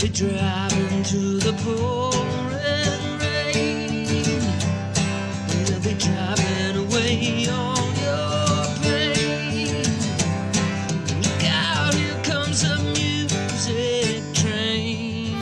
be driving to the pouring rain. We'll be driving away all your pain. Look out, here comes the music train.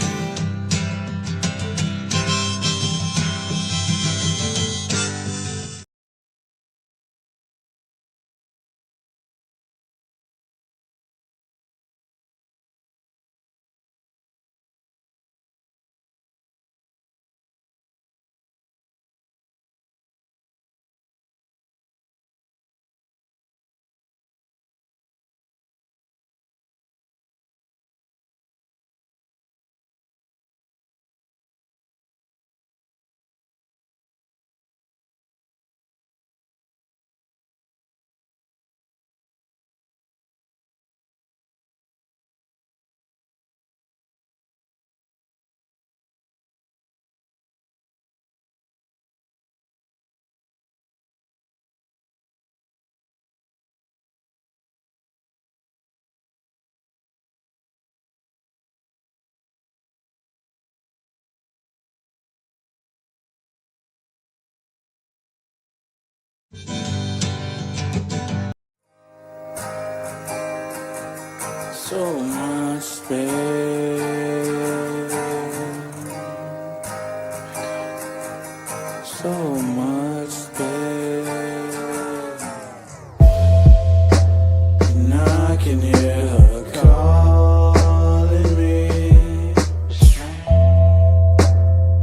So much space, so much space, and I can hear her calling me,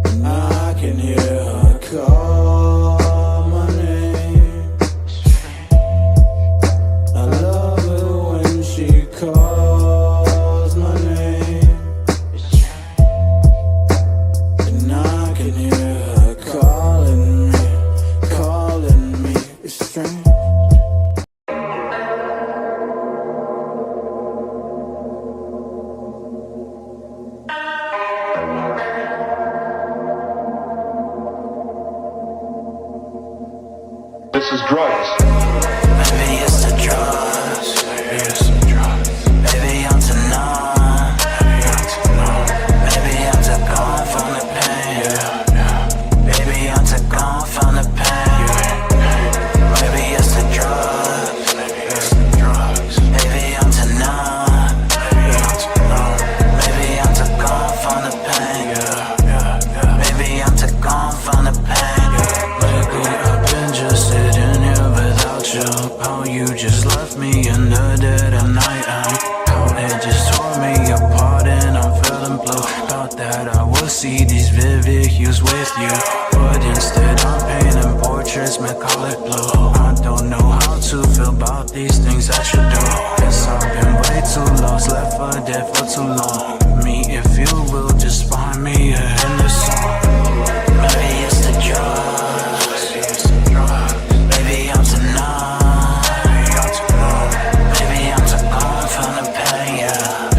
and I can hear her call my name. I love it when she calls my name, and I can hear her calling me. It's strange. This is drugs. Maybe it's the drugs. Maybe it's the drugs. Maybe I'm too numb. Maybe I'm too gone from the pain. Maybe I'm too gone from the pain. Maybe it's the drugs. Maybe it's the drugs. Maybe I'm too numb. Maybe I'm too gone from the pain. Maybe I'm too gone from the pain. Lately I've been just sitting here without you. How you just left me in the dead of night. How it just tore me apart and I'm feeling blue. Thought that I would see these vivid hues with you, but instead I'm painting portraits, melancholic blue. I don't know how to feel about these things that you do. Guess I've been way too lost, left for dead for too long. Me, if you will, just find me in the song. Maybe it's the drugs. Maybe I'm too numb. Maybe I'm too gone from the pain, yeah.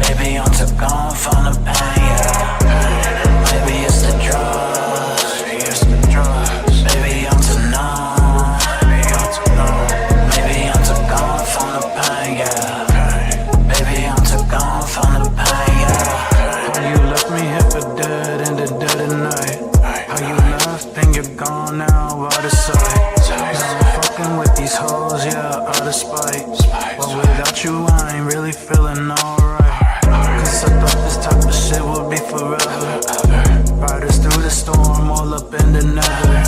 Maybe I'm too gone from the pain, yeah. Maybe it's the drugs. Maybe I'm too numb. Maybe I'm too gone from the pain, yeah. Maybe I'm too gone from the pain, yeah. How you left me here for dead in the dead of night. How you left and you're gone now, out of sight. Now I'm fucking with these hoes, yeah, out of spite. But without you I ain't really feeling alright. Cause I thought this type of shit would be forever. Riders through the storm, all up in the nether.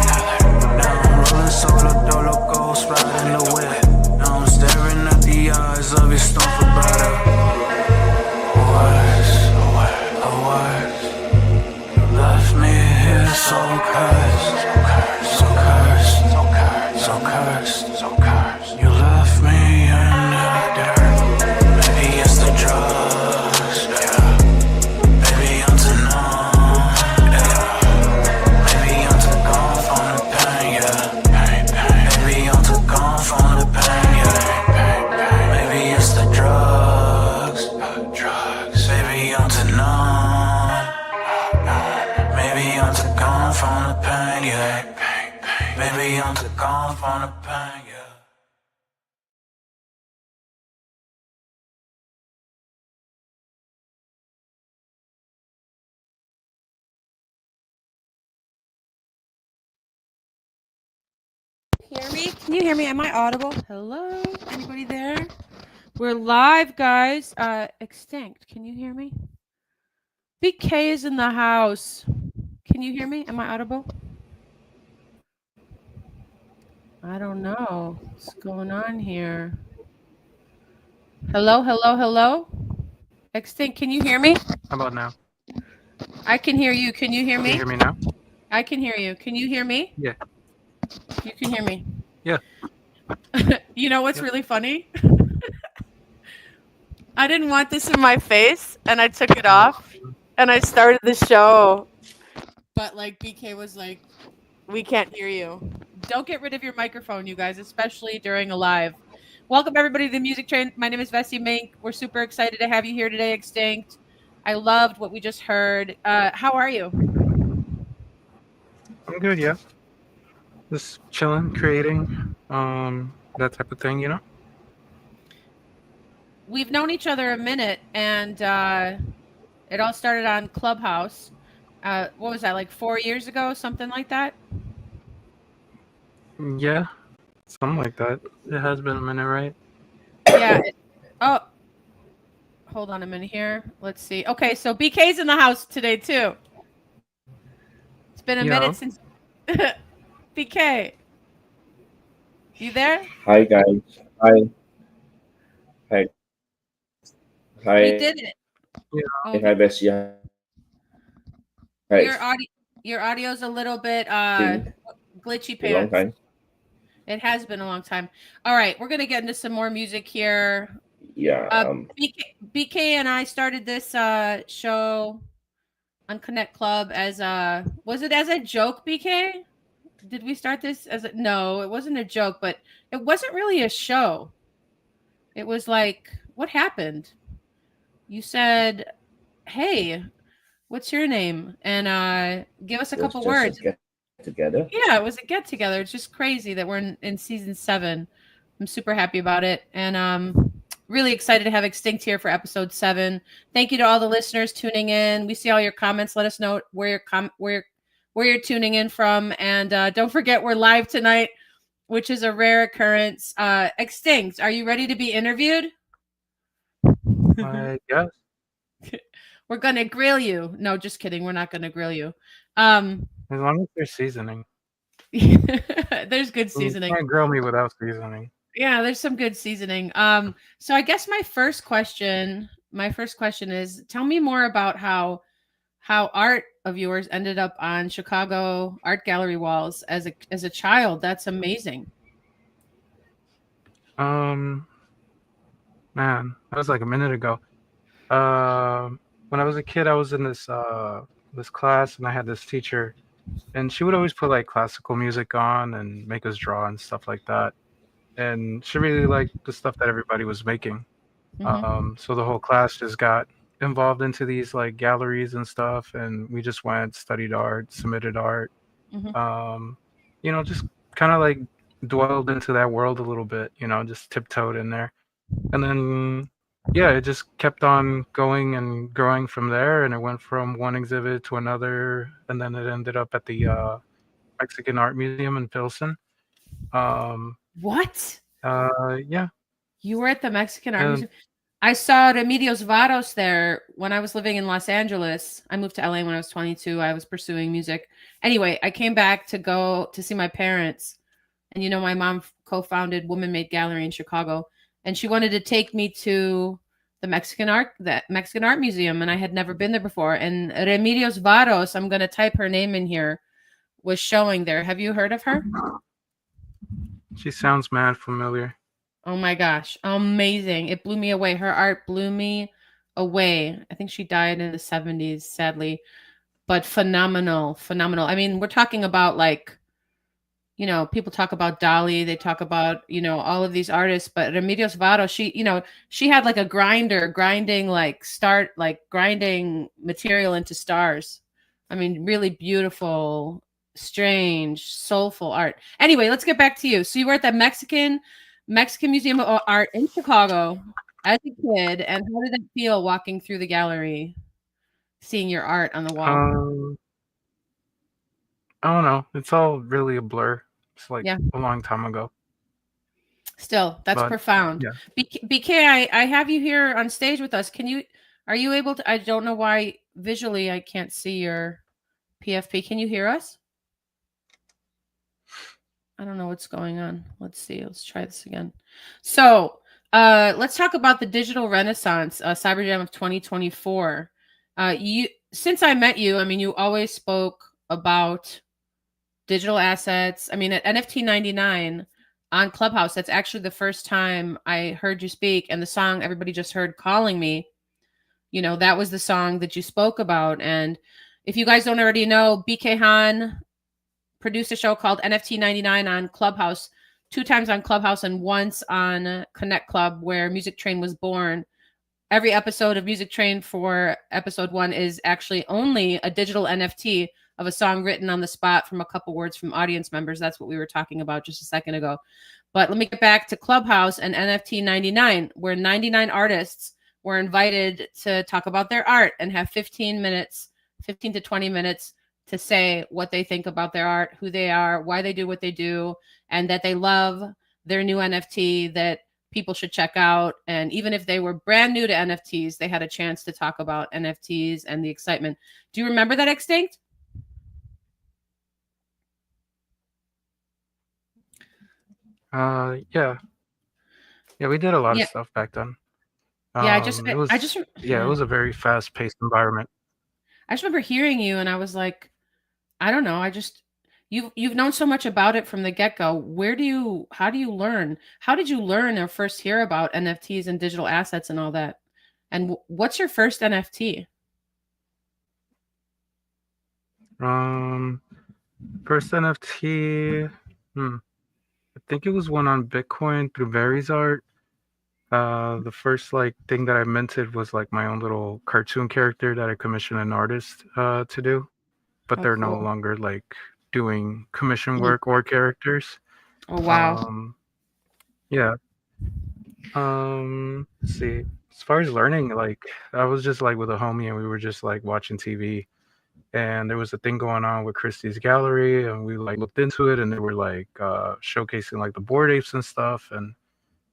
Now I'm rolling solo, dolo, ghost riding the whip. Now I'm staring at the eyes of your storm for better. Worse. You left me here so cursed. You left me in the dirt. Maybe it's the drugs. Maybe I'm too numb. Maybe I'm too gone from the pain, yeah. Maybe I'm too gone from the pain, yeah. Maybe it's the drugs. Maybe I'm too numb. Maybe I'm too gone from the pain, yeah. Maybe I'm too gone from the pain, yeah. hear me? Can you hear me? Am I audible? Hello? Anybody there? We're live, guys. XTincT, can you hear me? BK is in the house. Can you hear me? Am I audible? I don't know what's going on here. Hello, hello, hello? XTincT, can you hear me? How about now? I can hear you. Can you hear Can me? you hear me now? I can hear you. Can you hear me? Yeah. You can hear me. Yeah. You know what's really funny? I didn't want this in my face, and I took it off, and I started the show. But like BK was like, "We can't hear you. Don't get rid of your microphone, you guys, especially during a live." Welcome everybody to the Music Train. My name is Vessi Mink. We're super excited to have you here today, XTincT. I loved what we just heard. How are you? I'm good, yeah. Just chilling, creating, that type of thing, you know? We've known each other a minute, and it all started on Clubhouse. What was that, like 4 years ago, something like that? Yeah, something like that. It has been a minute, right? Yeah. Oh, hold on a minute here. Let's see. Okay, so BK's in the house today too. It's been a minute since BK. You there? Hi guys. Hi. Hi. Hi. We did it. Yeah. Oh, Hi Bessie. Hi. your audio's a little bit glitchy Been a long pants. time. It has been a long time. All right, we're gonna get into some more music here. Yeah. BK and I started this show on Connect Club as was it as a joke, BK? Did we start this as a no, it wasn't a joke, but it wasn't really a show. It was like, what happened? You said, "Hey, what's your name?" And give us a couple just words. Get together. Yeah, it was a get together. It's just crazy that we're in season 7. I'm super happy about it, and really excited to have XTincT here for episode 7. Thank you to all the listeners tuning in. We see all your comments. Let us know where you're tuning in from, and don't forget we're live tonight, which is a rare occurrence. XTincT, are you ready to be interviewed? I guess. We're gonna grill you. No, just kidding. We're not gonna grill you. As long as there's seasoning. There's good seasoning. You can't grill me without seasoning. Yeah, there's some good seasoning. So I guess my first question is, tell me more about how art of yours ended up on Chicago art gallery walls as a child. That's amazing. Man, that was like a minute ago. When I was a kid, I was in this class, and I had this teacher, and she would always put like classical music on and make us draw and stuff like that. And she really liked the stuff that everybody was making. Mm-hmm. So the whole class just got involved into these like galleries and stuff, and we just went, studied art, submitted art. Mm-hmm. You know, just kind of like dwelled into that world a little bit, you know, just tiptoed in there. And then, yeah, it just kept on going and growing from there. And it went from one exhibit to another. And then it ended up at the Mexican Art Museum in Pilsen. What? Yeah. You were at the Mexican Art Museum? I saw Remedios Varos there when I was living in Los Angeles. I moved to LA when I was 22. I was pursuing music. Anyway, I came back to go to see my parents. And, you know, my mom co-founded Woman Made Gallery in Chicago. And she wanted to take me to the Mexican Art Museum. And I had never been there before. And Remedios Varos, I'm going to type her name in here, was showing there. Have you heard of her? She sounds mad familiar. Oh my gosh. Amazing. It blew me away. Her art blew me away. I think she died in the 70s, sadly, but phenomenal. I mean, we're talking about like, you know, people talk about Dali, they talk about, you know, all of these artists, but Remedios Varo, she had like a grinder grinding material into stars. I mean, really beautiful, strange, soulful art. Anyway, let's get back to you. So you were at the Mexican Museum of Art in Chicago as a kid, and how did it feel walking through the gallery, seeing your art on the wall? I don't know. It's all really a blur. It's like Yeah. a long time ago. Still, that's But, profound. yeah. BK, I have you here on stage with us. Are you able to, I don't know why visually I can't see your PFP. Can you hear us? I don't know what's going on. Let's see. Let's try this again. So let's talk about the digital renaissance, Cyber Jam of 2024. Since I met you, I mean, you always spoke about digital assets. I mean, at NFT 99 on Clubhouse, that's actually the first time I heard you speak. And the song everybody just heard, Calling Me, you know, that was the song that you spoke about. And if you guys don't already know, BK Han produced a show called NFT 99 on Clubhouse, 2 times on Clubhouse and once on Connect Club, where Music Train was born. Every episode of Music Train for episode 1 is actually only a digital NFT of a song written on the spot from a couple words from audience members. That's what we were talking about just a second ago. But let me get back to Clubhouse and NFT 99, where 99 artists were invited to talk about their art and have 15 to 20 minutes to say what they think about their art, who they are, why they do what they do, and that they love their new NFT that people should check out. And even if they were brand new to NFTs, they had a chance to talk about NFTs and the excitement. Do you remember that, XTincT? Yeah, we did a lot of stuff back then. Yeah, it was a very fast-paced environment. I just remember hearing you, and I was like, I don't know. You've known so much about it from the get-go. How do you learn? How did you learn or first hear about NFTs and digital assets and all that? And what's your first NFT? First NFT, I think it was one on Bitcoin through Barrios art. The first thing that I minted was my own little cartoon character that I commissioned an artist to do, but they're no longer doing commission work or characters. Oh wow. Yeah. Let's see. As far as learning, I was just with a homie and we were just watching TV, and there was a thing going on with Christie's gallery, and we looked into it, and they were showcasing the Bored Apes and stuff, and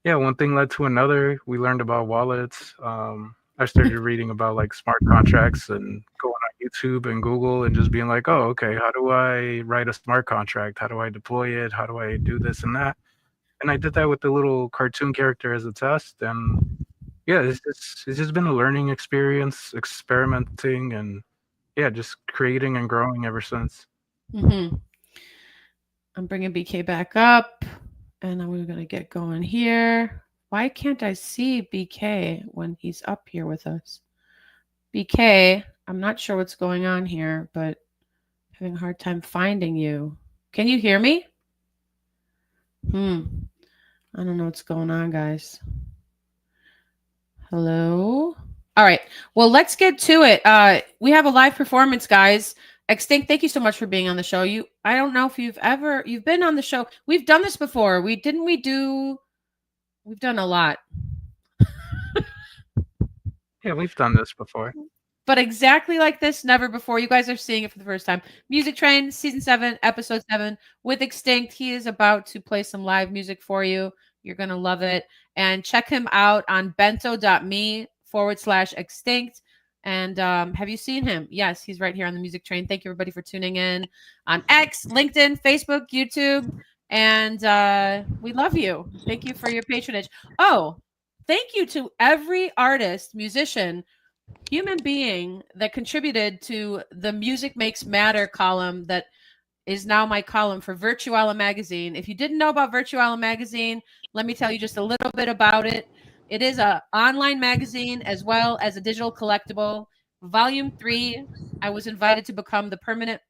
yeah, one thing led to another. We learned about wallets. I started reading about smart contracts and going on YouTube and Google and just being like, oh, okay, how do I write a smart contract? How do I deploy it? How do I do this and that? And I did that with the little cartoon character as a test. And yeah, it's just been a learning experience, experimenting, and yeah, just creating and growing ever since. Mm-hmm. I'm bringing BK back up, and then we're going to get going here. Why can't I see BK when he's up here with us? BK, I'm not sure what's going on here, but having a hard time finding you. Can you hear me? I don't know what's going on, guys. Hello? All right. Well, let's get to it. We have a live performance, guys. XTincT, thank you so much for being on the show. I don't know if you've been on the show. We've done this before. We've done a lot. Yeah, we've done this before. But exactly like this, never before. You guys are seeing it for the first time. Music Train, Season 7, Episode 7 with XTincT. He is about to play some live music for you. You're going to love it. And check him out on bento.me/XTincT. And have you seen him? Yes, he's right here on the Music Train. Thank you, everybody, for tuning in on X, LinkedIn, Facebook, YouTube. And we love you. Thank you for your patronage. Oh, thank you to every artist, musician, human being that contributed to the Music Makes Matter column that is now my column for Virtuala Magazine. If you didn't know about Virtuala Magazine, let me tell you just a little bit about it. It is an online magazine as well as a digital collectible. Volume 3, I was invited to become the permanent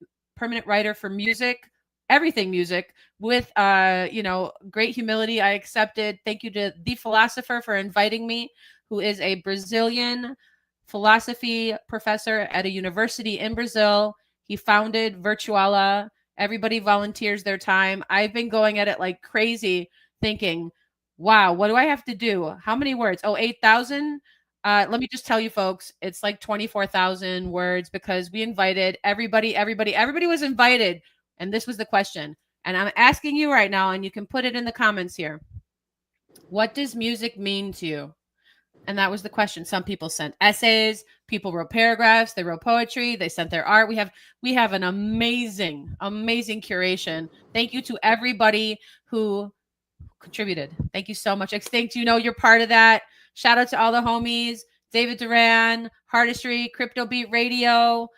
writer for music, everything music, with great humility. I accepted. Thank you to The Philosopher for inviting me, who is a Brazilian philosophy professor at a university in Brazil. He founded Virtuala. Everybody volunteers their time. I've been going at it like crazy, thinking, wow, what do I have to do? How many words? Oh, 8,000. Let me just tell you, folks, it's like 24,000 words because we invited everybody. Everybody was invited. And this was the question. And I'm asking you right now, and you can put it in the comments here. What does music mean to you? And that was the question. Some people sent essays, people wrote paragraphs, they wrote poetry, they sent their art. We have an amazing curation. Thank you to everybody who contributed. Thank you so much. XTincT, you know you're part of that. Shout out to all the homies. David Duran, Hardistry, Crypto Beat Radio,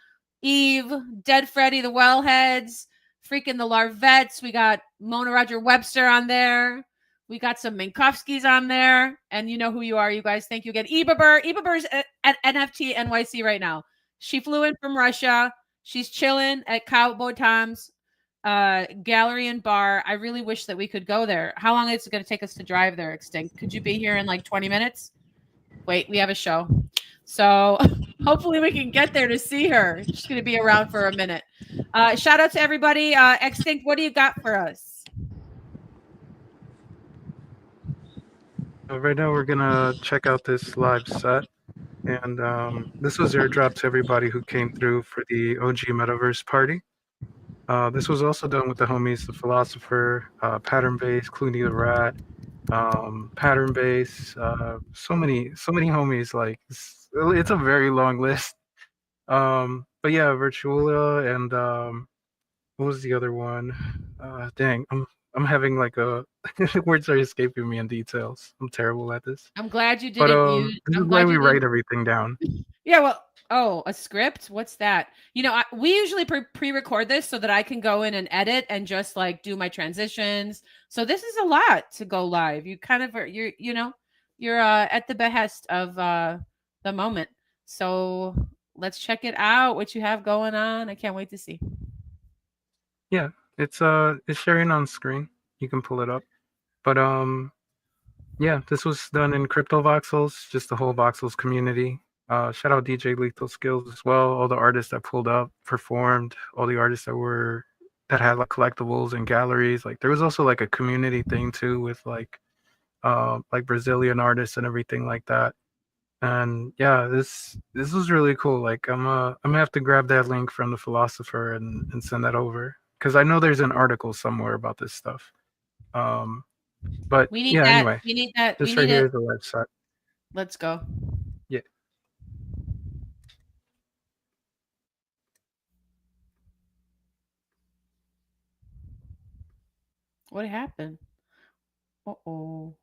Eve, Dead Freddy, the Wellheads, freaking the Larvettes. We got Mona Roger Webster on there. We got some Minkowskis on there. And you know who you are, you guys. Thank you again. Ebabur's at NFT NYC right now. She flew in from Russia. She's chilling at Cowboy Tom's gallery and bar. I really wish that we could go there. How long is it going to take us to drive there, XTincT? Could you be here in like 20 minutes? Wait, we have a show. So hopefully we can get there to see her. She's going to be around for a minute. Shout out to everybody. XTincT, what do you got for us? Right now we're gonna check out this live set, and this was airdropped to everybody who came through for the OG Metaverse party. This was also done with the homies, the Philosopher, Pattern Base, Clooney the Rat, Pattern Base, so many homies. Like it's a very long list. But yeah, Virtuola and what was the other one? Dang, I'm having like a words are escaping me in details. I'm terrible at this. I'm glad you did But it. this is why we write everything down. Yeah, well, oh, a script? What's that? You know, we usually pre-record this so that I can go in and edit and just like do my transitions. So this is a lot to go live. You kind of you're at the behest of the moment. So let's check it out. What you have going on? I can't wait to see. Yeah, it's sharing on screen. You can pull it up. But yeah, this was done in Crypto Voxels, just the whole Voxels community. Shout out DJ Lethal Skills as well. All the artists that pulled up, performed, all the artists that had like collectibles and galleries. Like there was also like a community thing too with like Brazilian artists and everything like that. And yeah, this was really cool. Like I'm gonna have to grab that link from the Philosopher and send that over, because I know there's an article somewhere about this stuff. But we need yeah, that. anyway, we need that. this We right need here it. is the website. Let's go. Yeah. What happened? Uh-oh.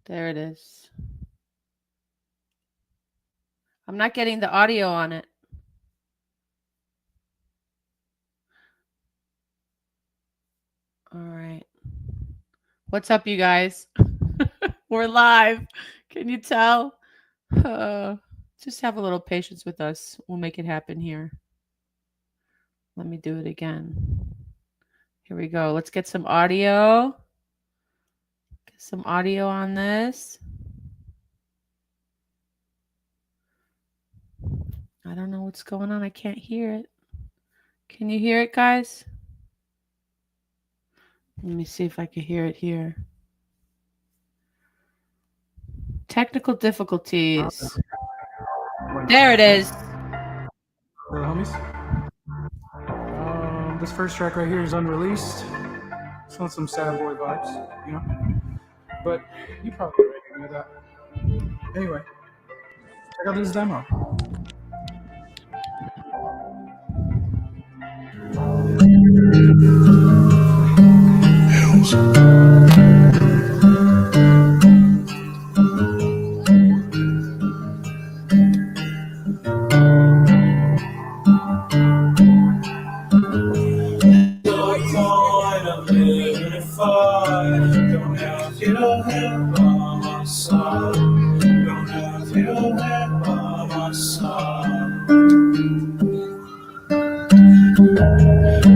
There it is. I'm not getting the audio on it. All right. What's up, you guys? We're live. Can you tell? Just have a little patience with us. We'll make it happen here. Let me do it again. Here we go. Let's get some audio. Get some audio on this. I don't know what's going on. I can't hear it. Can you hear it, guys? Let me see if I can hear it here. Technical difficulties. There it is. Homies. This first track right here is unreleased. It's on some sad boy vibes, you know. But you probably already knew that. Anyway, check out this demo.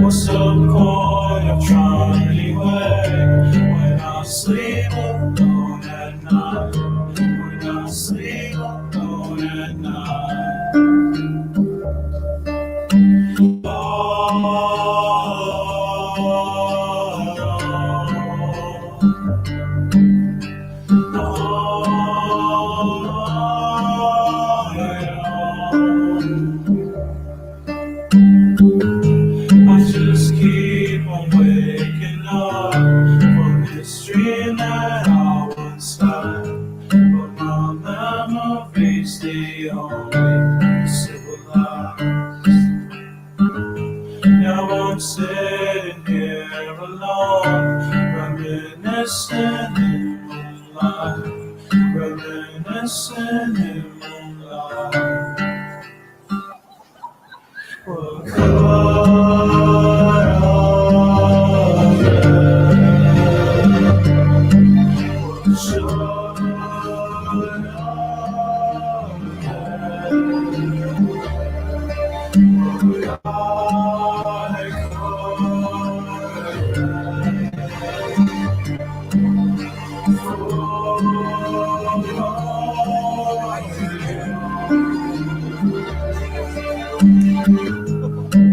What's the point of trying anyway? reminiscing in moonlight. What color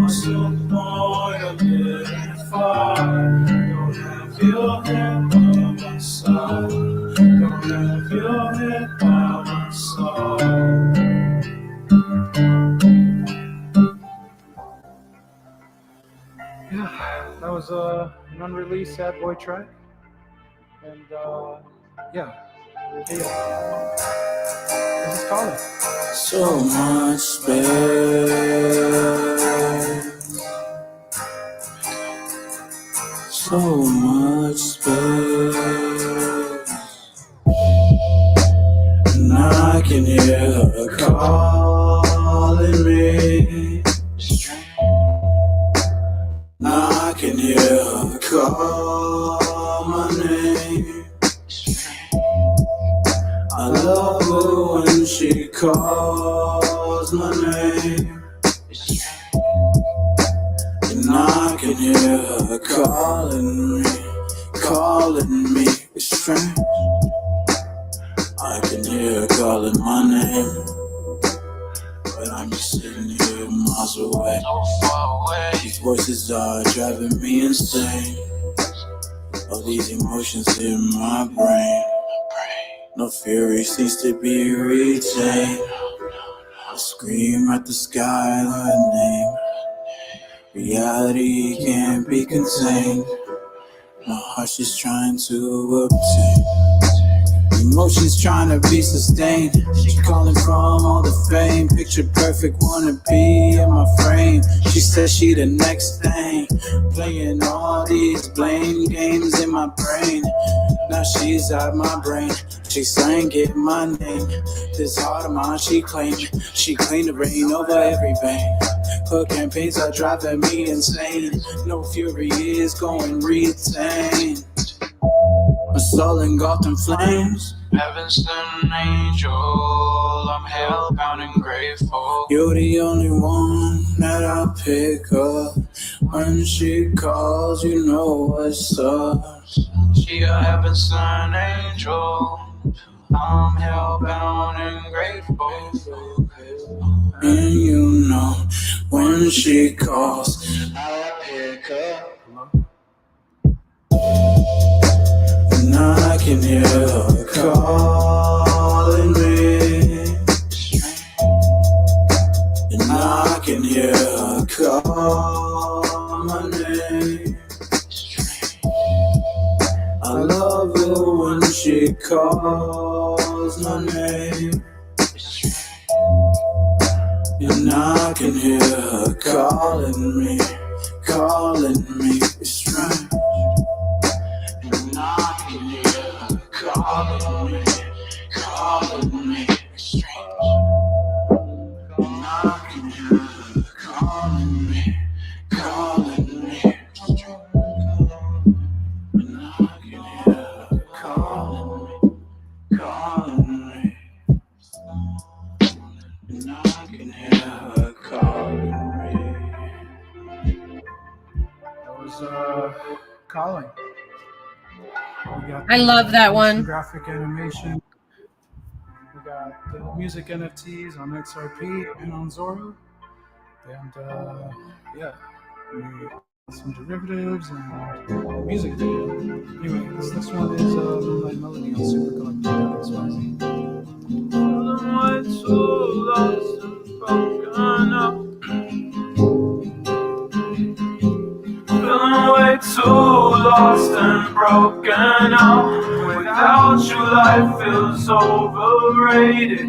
what's the point of getting far? Don't have your hand by my side. Don't have your head by my side. Yeah, that was an unreleased Sad Boy track. And yeah. This is calling. So much space. So much space. And I can hear her calling me. I can hear her call my name. I love her when she calls my name. And I can hear her calling me. It's strange. I can hear her calling my name. But I'm just sitting here miles away. So far away. These voices are driving me insane. All these emotions in my brain. No fury seems to be retained. I scream at the sky her name. Reality can't be contained. My heart's just trying to obtain. Emotions trying to be sustained. She calling from all the fame. Picture perfect, wanna be in my frame. She says she the next thing. Playing all these blame games in my brain. Now she's out my brain. She sang it my name. This heart of mine she claimed. She cleaned the rain over every vein. Her campaigns are driving me insane. No fury is going retained. My soul engulfed in flames. Heaven sent an angel. I'm hellbound and grateful. You're the only one that I pick up. When she calls, you know what's up. She a heaven sent angel. I'm hellbound and grateful. And you know when she calls, I pick up. And I can hear her calling me. And I can hear her call my name. I love her when she calls my name. And I can hear her calling me. It's strange. And I can hear her calling me. It's strange. And I can hear her calling me. It's strange. And I can hear her calling me. And I can hear her calling me. That was calling. We got I love that one. graphic animation. We got the music NFTs on XRP and on ZORA. And yeah, we some derivatives and music video. Anyway, this next one is Moonlight Melody on Supercollector.xyz. Feeling way too lost and broken up. Feeling way too lost and broken up. Without you life feels overrated.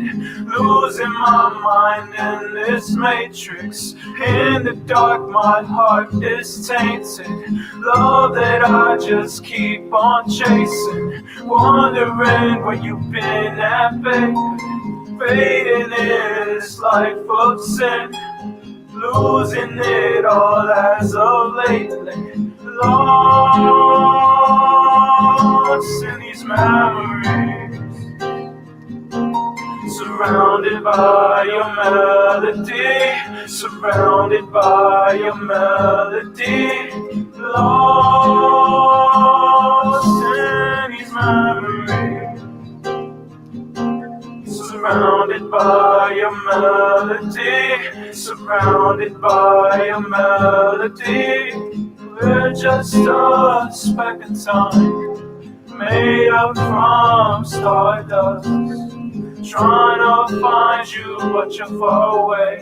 Losing my mind in this matrix. In the dark, my heart is tainted. Love that I just keep on chasing. Wondering where you've been at, babe. Fading in this life of sin. Losing it all as of lately. Lost in these memories. Surrounded by your melody. Surrounded by your melody. Lost in these memories. Surrounded by your melody. Surrounded by your melody. We're just a speck of time, made up from stardust. Trying to find you, but you're far away.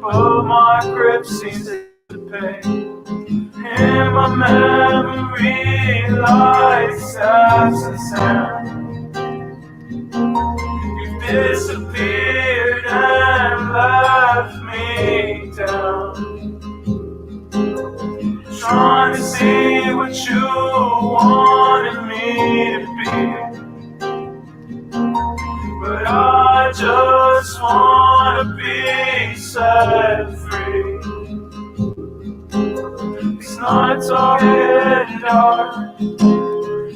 But my grip seems to pay. In my memory, like steps and sand. You've disappeared and left me down. Trying to see what you wanted me to be. But I just wanna be set free. These nights are getting dark.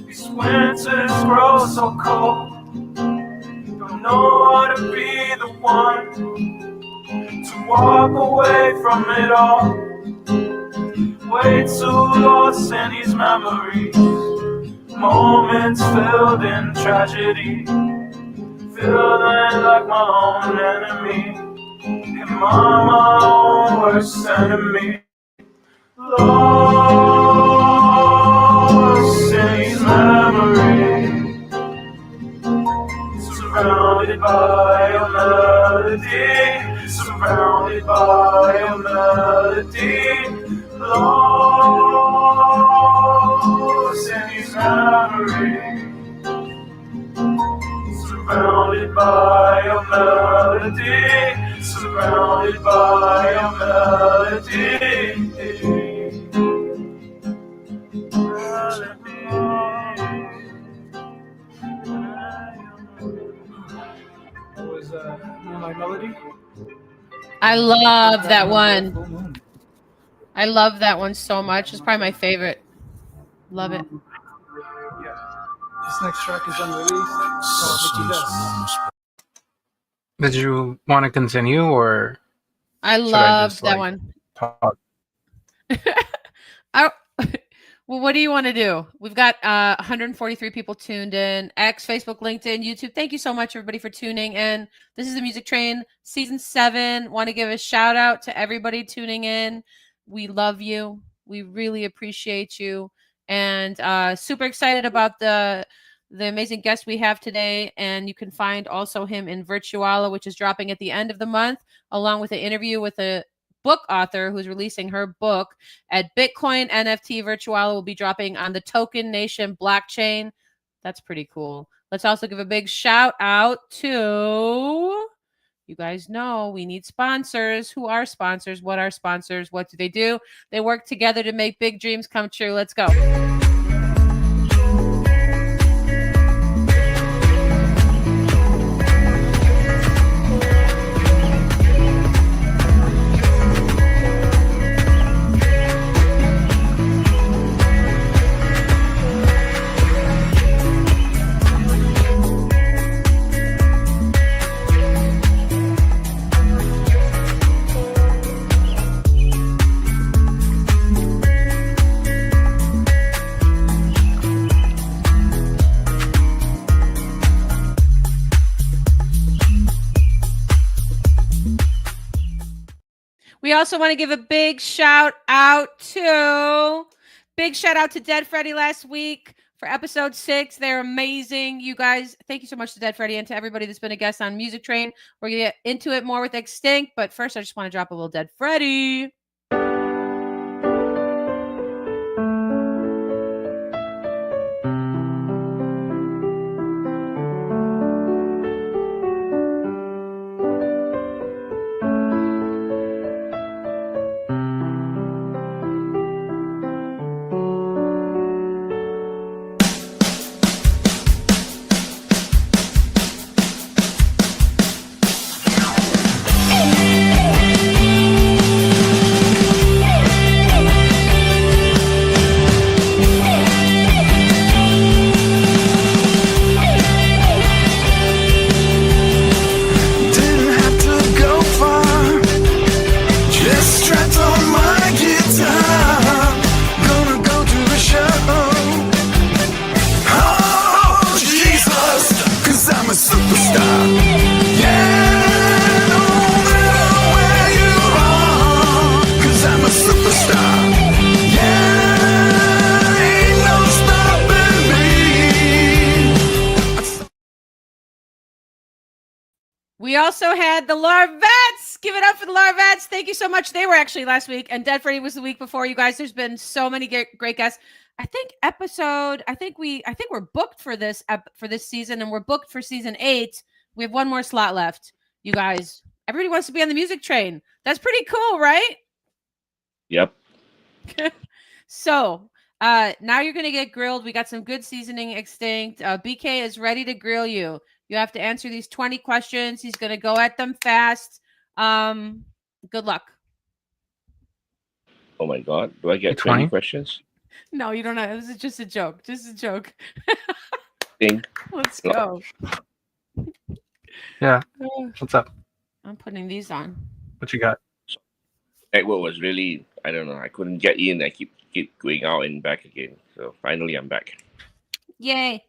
These winters grow so cold. Don't know how to be the one to walk away from it all. Way too lost in these memories. Moments filled in tragedy. Feeling like my own enemy. Am I my own worst enemy? Lost in these memories. Surrounded by your melody. Surrounded by your melody. Lost in these memories. Surrounded by your melody. Surrounded by your melody. That was my melody. I love that one. I love that one so much. It's probably my favorite. Love it. Yeah. This next track is unreleased. Did you want to continue, or I should love just, that like, one. talk? Well, what do you want to do? We've got 143 people tuned in. X, Facebook, LinkedIn, YouTube. Thank you so much, everybody, for tuning in. This is the Music Train, Season 7. Want to give a shout out to everybody tuning in. We love you. We really appreciate you. And super excited about the amazing guest we have today. And you can find also him in Virtuala, which is dropping at the end of the month, along with an interview with a book author who's releasing her book at Bitcoin NFT. Virtuala will be dropping on the Token Nation blockchain. That's pretty cool. Let's also give a big shout out to, you guys know we need sponsors. Who are sponsors? What are sponsors? What do? They work together to make big dreams come true. Let's go. We also want to give a big shout out to Dead Freddy last week for episode 6. They're amazing. You guys, thank you so much to Dead Freddy and to everybody that's been a guest on Music Train. We're going to get into it more with XTincT, but first I just want to drop a little Dead Freddy. We also had the Larvettes. Give it up for the Larvettes. Thank you so much. They were actually last week, and Dead Freddy was the week before. You guys, there's been so many great guests. I think we're booked for this season, and we're booked for season 8. We have one more slot left. You guys, everybody wants to be on the music train. That's pretty cool, right? Yep. So now you're gonna get grilled. We got some good seasoning, XTincT. BK is ready to grill you. You have to answer these 20 questions. He's gonna go at them fast. Good luck. Oh my God. Do I get 20 questions? No, you don't know. This is just a joke. Just a joke. Thing. Let's go. Yeah. What's up? I'm putting these on. What you got? Network was really, I don't know. I couldn't get in. I keep going out and back again. So finally, I'm back. Yay.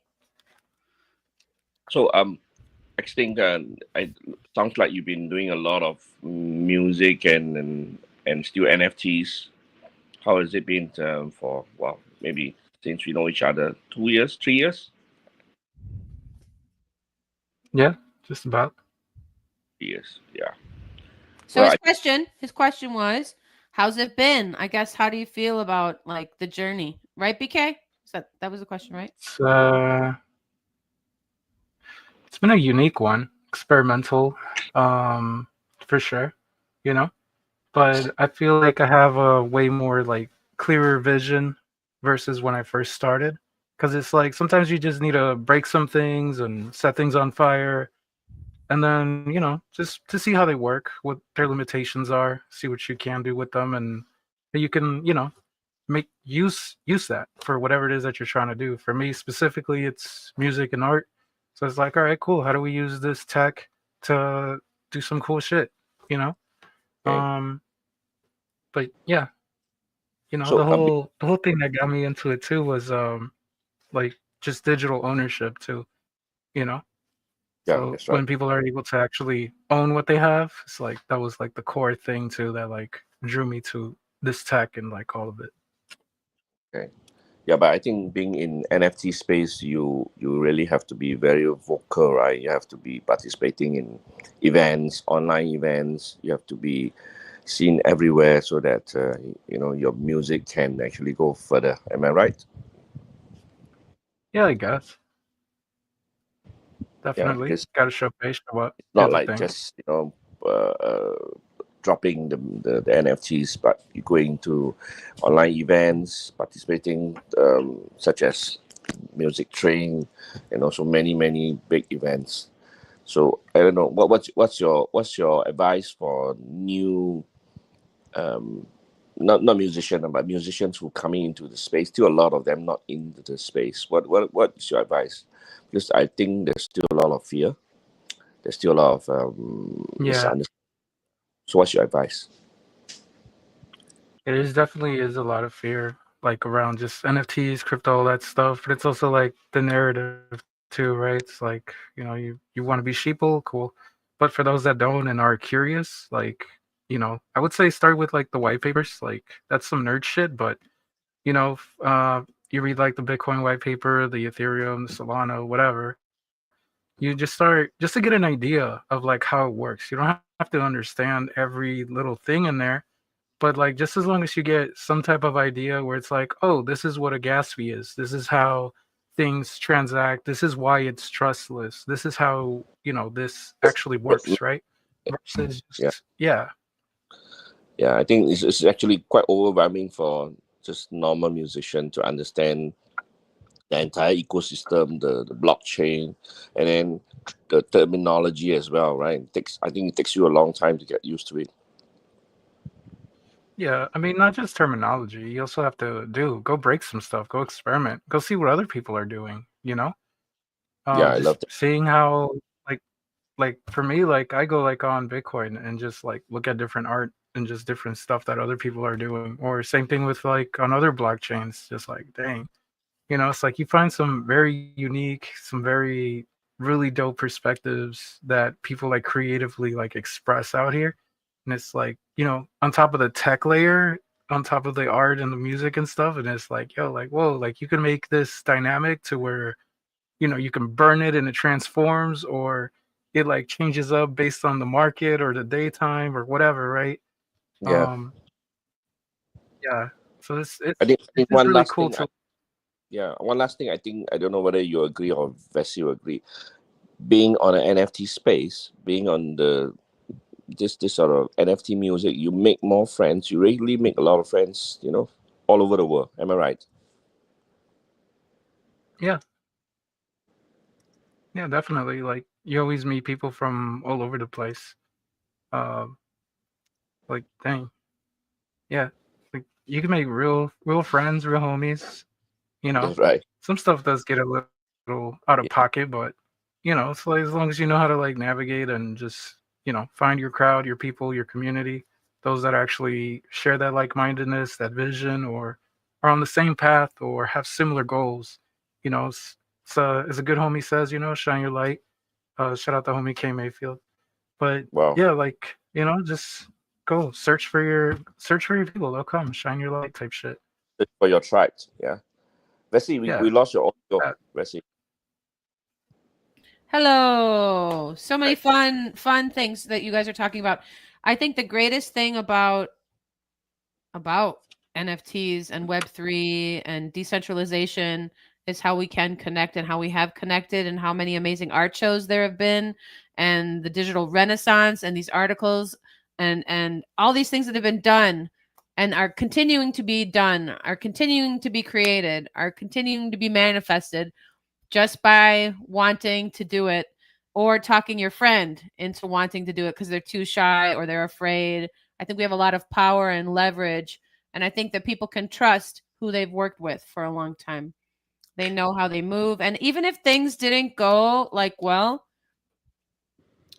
So XTincT, it sounds like you've been doing a lot of music and still NFTs. How has it been for, well, maybe since we know each other, 2 years, 3 years? Yeah, just about. 3 years, yeah. So his question was, how's it been? I guess, how do you feel about like the journey? Right, BK? That was the question, right? It's been a unique one, experimental, for sure, you know. But I feel like I have a way more like clearer vision versus when I first started, because it's like sometimes you just need to break some things and set things on fire, and then, you know, just to see how they work, what their limitations are, see what you can do with them, and you can, you know, make use that for whatever it is that you're trying to do. For me specifically, it's music and art. So it's like, all right, cool. How do we use this tech to do some cool shit? You know? Okay. But yeah, you know, So, the whole thing that got me into it too was like just digital ownership too, you know? yeah, So that's right. when people are able to actually own what they have, it's like that was like the core thing too that like drew me to this tech and like all of it. Okay. Yeah, but I think being in NFT space, you really have to be very vocal, right? You have to be participating in events, online events. You have to be seen everywhere so that you know, your music can actually go further. Am I right? Yeah, I guess. Yeah, Definitely. because Got to show face for what it's not you're the like thing. just, you know, dropping the NFTs, but you're going to online events, participating, such as Music Train, and also many big events. So I don't know what's your advice for new, not musician, but musicians who coming into the space. Still a lot of them not into the space. What's your advice? Because I think there's still a lot of fear. There's still a lot of misunderstanding. So what's your advice? It is definitely is a lot of fear, like around just NFTs, crypto, all that stuff. But it's also like the narrative too, right? It's like, you know, you want to be sheeple, cool. But for those that don't and are curious, like, you know, I would say start with like the white papers. Like that's some nerd shit, but you know, you read like the Bitcoin white paper, the Ethereum, the Solana, whatever. You just start just to get an idea of like how it works. You don't have to understand every little thing in there, but like just as long as you get some type of idea where it's like, oh, this is what a gas fee is. This is how things transact. This is why it's trustless. This is how, you know, this actually works, right? Versus just, yeah. Yeah, I think it's actually quite overwhelming for just normal musician to understand the entire ecosystem, the blockchain, and then the terminology as well, right? I think it takes you a long time to get used to it. Yeah, I mean, not just terminology. You also have to go break some stuff, go experiment, go see what other people are doing, you know? Yeah, I Just love that. seeing how, like for me, like I go like on Bitcoin and just like look at different art and just different stuff that other people are doing. Or same thing with like on other blockchains, just like, dang, you know, it's like you find some very unique, some very really dope perspectives that people like creatively like express out here. And it's like, you know, on top of the tech layer, on top of the art and the music and stuff, and it's like, yo, like, whoa, like you can make this dynamic to where, you know, you can burn it and it transforms, or it like changes up based on the market or the daytime or whatever, right? Yeah. Yeah. So it's I think it's just one really last cool thing. to One last thing. I think I don't know whether you agree or Vessi you agree. Being on an NFT space, being on the this sort of NFT music, you make more friends. You really make a lot of friends. You know, all over the world. Am I right? yeah. Yeah, definitely. Like you always meet people from all over the place. Um, like dang, yeah. Like you can make real friends, real homies. You know, That's right. some stuff does get a little out of Yeah. pocket, but you know, it's like as long as you know how to like navigate and just find your crowd, your people, your community, those that actually share that like-mindedness, that vision, or are on the same path or have similar goals. You know, as a good homie says, shine your light. Shout out to homie K Mayfield. But Wow. yeah, like just go search for your people. They'll come. Shine your light type shit. Good for your tribes. Yeah. Vessi, we Yeah. lost your audio. Yeah. Vessi. Hello. So many Right. fun things that you guys are talking about. I think the greatest thing about NFTs and Web3 and decentralization is how we can connect and how we have connected and how many amazing art shows there have been and the digital renaissance and these articles and all these things that have been done and are continuing to be done, are continuing to be created, are continuing to be manifested just by wanting to do it or talking your friend into wanting to do it because they're too shy or they're afraid. I think we have a lot of power and leverage. And I think that people can trust who they've worked with for a long time. They know how they move. And even if things didn't go like well,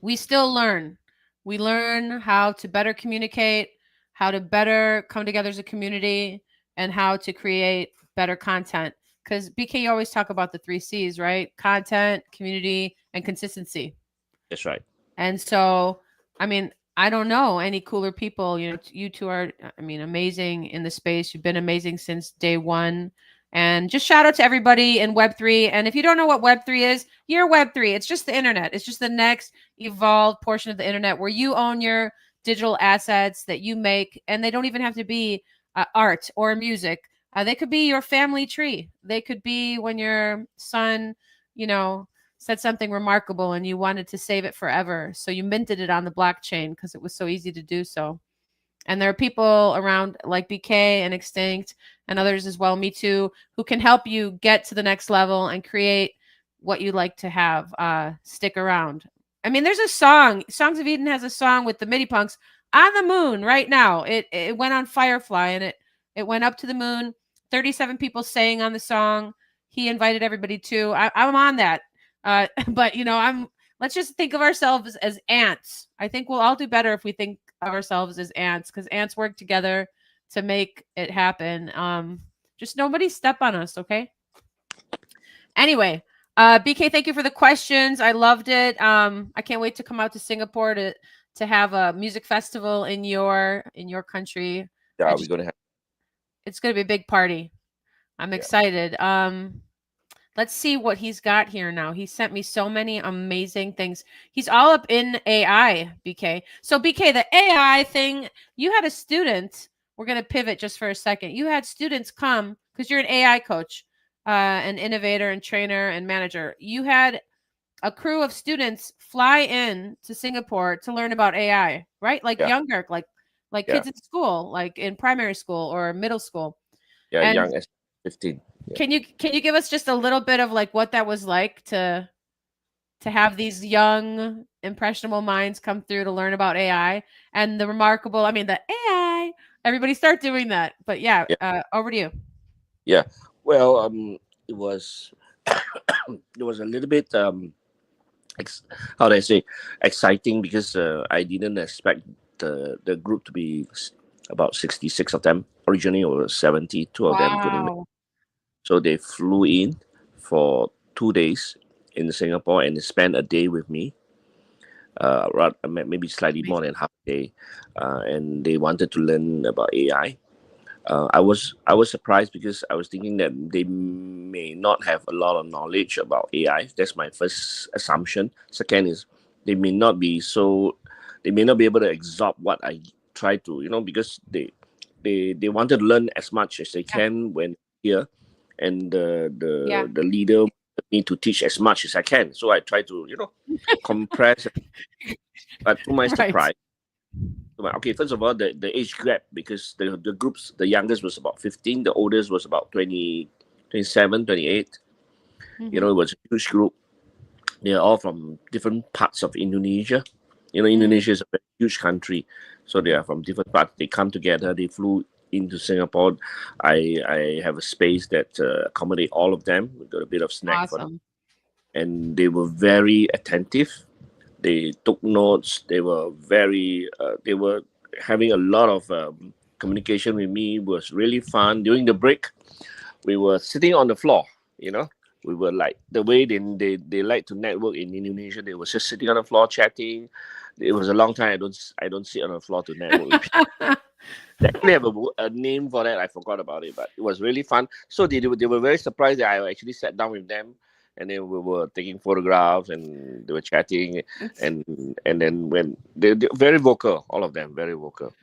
we still learn. We learn how to better communicate, how to better come together as a community, and how to create better content. Because BK, you always talk about the 3 C's, right? Content, community, and consistency. That's right. And so, I mean, I don't know any cooler people. You two are, amazing in the space. You've been amazing since day one. And just shout out to everybody in Web3. And if you don't know what Web3 is, you're Web3. It's just the internet. It's just the next evolved portion of the internet where you own your digital assets that you make. And they don't even have to be art or music. They could be your family tree. They could be when your son, said something remarkable and you wanted to save it forever. So you minted it on the blockchain because it was so easy to do so. And there are people around like BK and XTincT and others as well, me too, who can help you get to the next level and create what you like to have. Stick around. I mean, there's a song. Songs of Eden has a song with the MIDI punks on the moon right now. It went on Firefly and it went up to the moon. 37 people sang on the song. He invited everybody to. I'm on that. But let's just think of ourselves as ants. I think we'll all do better if we think of ourselves as ants because ants work together to make it happen. Just nobody step on us, okay? Anyway, BK, thank you for the questions. I loved it. I can't wait to come out to Singapore to have a music festival in your country. Yeah, we're gonna have. It's gonna be a big party. I'm excited. Let's see what he's got here now. He sent me so many amazing things. He's all up in AI, BK. So BK, the AI thing, you had a student. We're going to pivot just for a second. You had students come because you're an AI coach, an innovator and trainer and manager. You had a crew of students fly in to Singapore to learn about AI, right? Like younger, like kids in school, like in primary school or middle school. Yeah, and young as 15. Yeah. Can you give us just a little bit of like what that was like to have these young impressionable minds come through to learn about AI and the remarkable, the AI, everybody start doing that. But over to you. Yeah. Well, it was it was a little bit how do I say exciting because I didn't expect the group to be about 66 of them. Originally, it was 72 of them couldn't make. So they flew in for 2 days in Singapore and they spent a day with me, maybe slightly more than half a day, and they wanted to learn about AI. I was surprised because I was thinking that they may not have a lot of knowledge about AI. That's my first assumption. Second is they may not be able to absorb what I try to, because they wanted to learn as much as they can when here, and the leader wanted me to teach as much as I can. So I try to compress, but to my surprise. Okay, first of all, the age gap, because the groups, the youngest was about 15, the oldest was about 20, 27, 28. It was a huge group. They're all from different parts of Indonesia. Indonesia is a very huge country, so they are from different parts. They come together. They flew into Singapore. I have a space that accommodate all of them. We got a bit of snack for them, and they were very attentive. They took notes. They were they were having a lot of communication with me. It was really fun. During the break, we were sitting on the floor. We were like, the way they like to network in Indonesia. They were just sitting on the floor chatting. It was a long time I don't sit on the floor to network with people. They actually have a name for that. I forgot about it, but it was really fun. So they were very surprised that I actually sat down with them. And then we were taking photographs, and they were chatting, and then when they're very vocal, all of them very vocal,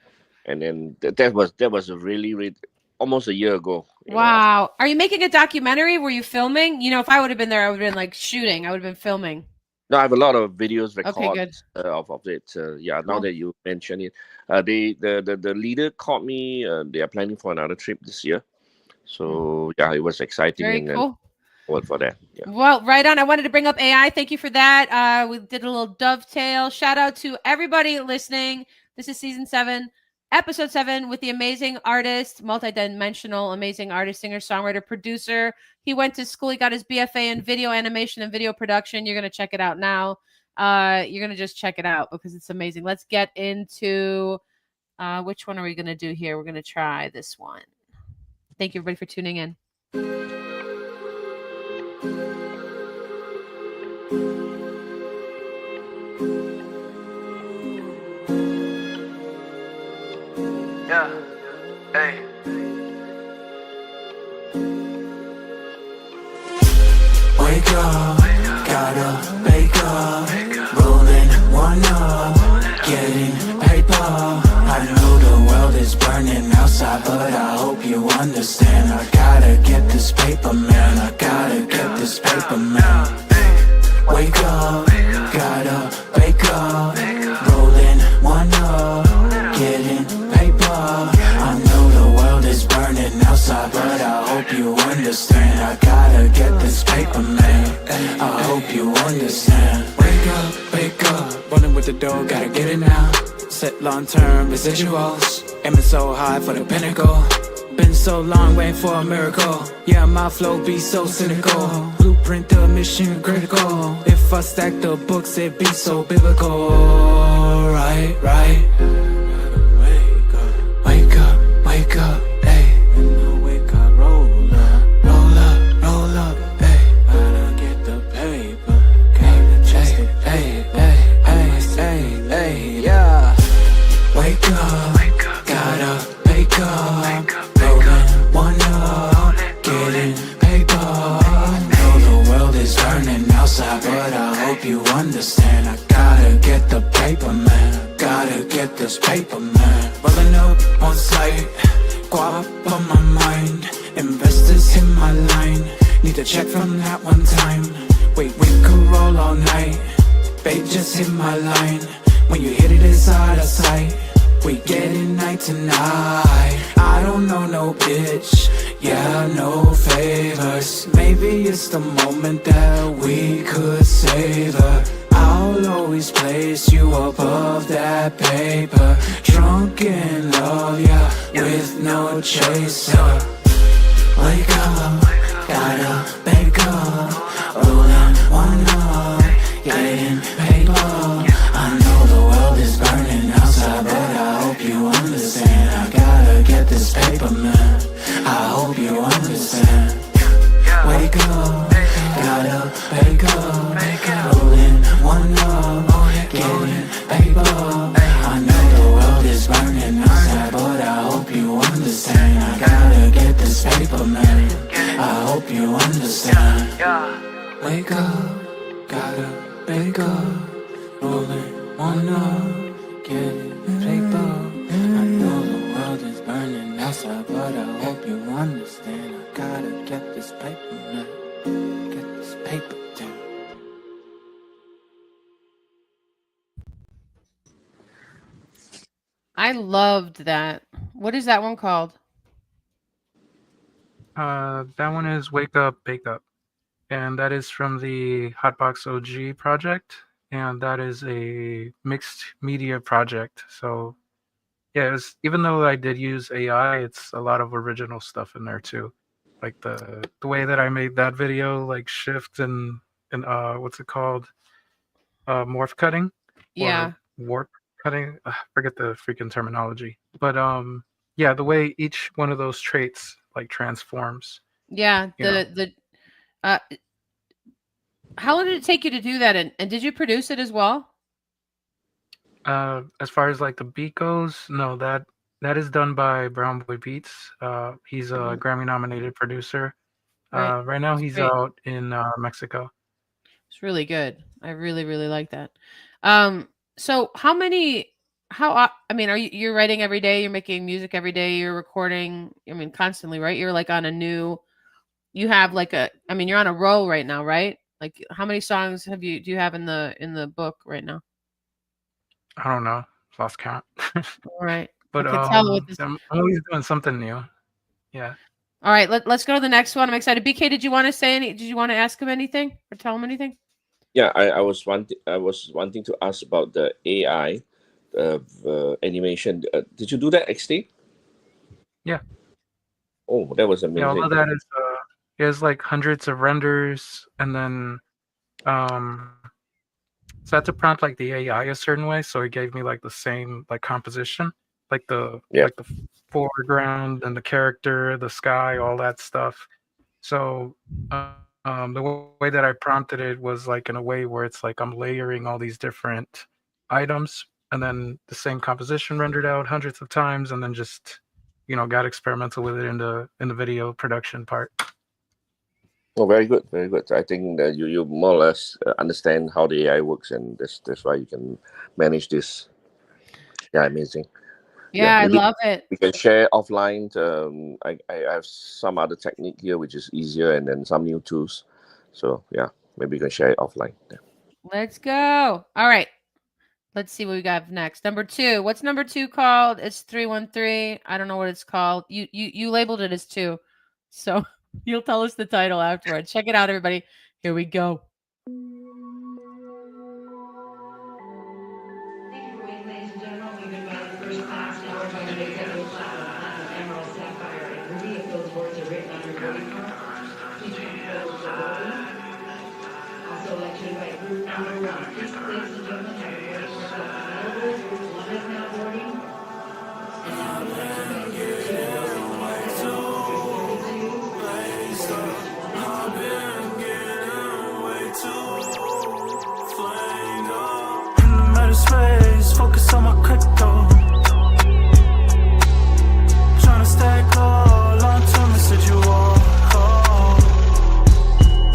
and then that was a really almost a year ago. Wow, are you making a documentary? Were you filming? If I would have been there, I would have been like shooting. I would have been filming. No, I have a lot of videos recorded of it. Now that you mention it, the leader called me. They are planning for another trip this year, so it was exciting. Very cool. For that. Yeah. Well, right on. I wanted to bring up AI. Thank you for that. We did a little dovetail. Shout out to everybody listening. This is season 7, episode 7, with the amazing artist, multidimensional, amazing artist, singer, songwriter, producer. He went to school. He got his BFA in video animation and video production. You're going to check it out now. You're going to just check it out because it's amazing. Let's get into which one are we going to do here? We're going to try this one. Thank you, everybody, for tuning in. Yeah, hey. Wake up, gotta wake up, rolling one up, getting paper. I know the world is burning outside, but I hope you understand. I gotta get this paper, man. I gotta get this paper, man. Wake up, gotta wake up, rolling one up, getting paper. I know the world is burning outside, but I hope you understand. I gotta get this paper, man. I hope you understand. Wake up, running with the dough, gotta get it now. Set long-term residuals, aiming so high for the pinnacle. Been so long waiting for a miracle. Yeah, my flow be so cynical. Blueprint the mission critical. If I stack the books, it be so biblical. Right. Wake up, hey. When I wake up, roll up, hey. Gotta get the paper, gotta chase it, hey, yeah. Wake up, gotta wake up, rolling one up, getting paper. I know the world is burning outside, but I hope you understand. I gotta get the paper, man. Gotta get this paper, man. Rolling up on site, guap on my mind. Investors in my line, need a check from that one time. Wait, we could roll all night. Babe, just hit my line. When you hit it, it's out of sight. We getting night to night. I don't know no bitch, yeah, no favors. Maybe it's the moment that we could savor. I'll always place you above that paper. Drunk in love, yeah, with no chaser. Wake up, gotta wake up, rolling one up, getting paper. I know the world is burning outside, but I hope you understand. I gotta get this paper, man. I hope you understand. Wake up, gotta wake up, rolling one up, getting paper. I know the world is burning outside, but I hope you understand. I gotta get this paper, man. I hope you understand. Wake up, gotta wake up. wanna get paper. I know the world is burning outside, but I hope you understand. I gotta get this paper, man. Get this paper down. I loved that. What is that one called? That one is Wake Up, Bake Up. And that is from the Hotbox OG project. And that is a mixed media project. So yeah, it was, even though I did use AI, it's a lot of original stuff in there too. Like the way that I made that video, like shift and what's it called? Morph cutting? Yeah. Or warp cutting? I forget the freaking terminology. But yeah, the way each one of those traits like transforms. Yeah. How long did it take you to do that? And did you produce it as well? As far as like the beat goes, no, that is done by Brown Boy Beats. He's a Grammy nominated producer. Right now he's out in Mexico. It's really good. I really, really like that. So you're writing every day, you're making music every day, you're recording, constantly, right? You're like on you're on a roll right now, right? Like how many songs do you have in the book right now? I don't know. Lost count. All right. But I'm always doing something new. Yeah. All right. Let's go to the next one. I'm excited. BK, did you want to ask him anything or tell him anything? Yeah, I was wanting to ask about the AI animation. Did you do that, XT? Yeah. Oh, that was amazing. Yeah, all of that is it has like hundreds of renders, and then so I had to prompt like the AI a certain way, so it gave me like the same like composition, like the foreground and the character, the sky, all that stuff. So the way that I prompted it was like in a way where it's like I'm layering all these different items, and then the same composition rendered out hundreds of times, and then just got experimental with it in the video production part. Oh, very good, very good. I think that you more or less understand how the AI works, and that's why you can manage this. Yeah, amazing. Yeah, I love it. We can share offline. I have some other technique here which is easier, and then some new tools. So yeah, maybe we can share it offline. Yeah. Let's go. All right. Let's see what we got next. Number 2. What's number 2 called? It's 313. I don't know what it's called. You labeled it as 2. So you'll tell us the title afterwards. Check it out, everybody. Here we go. Focus on my crypto. Trying to stack low, long-term residual.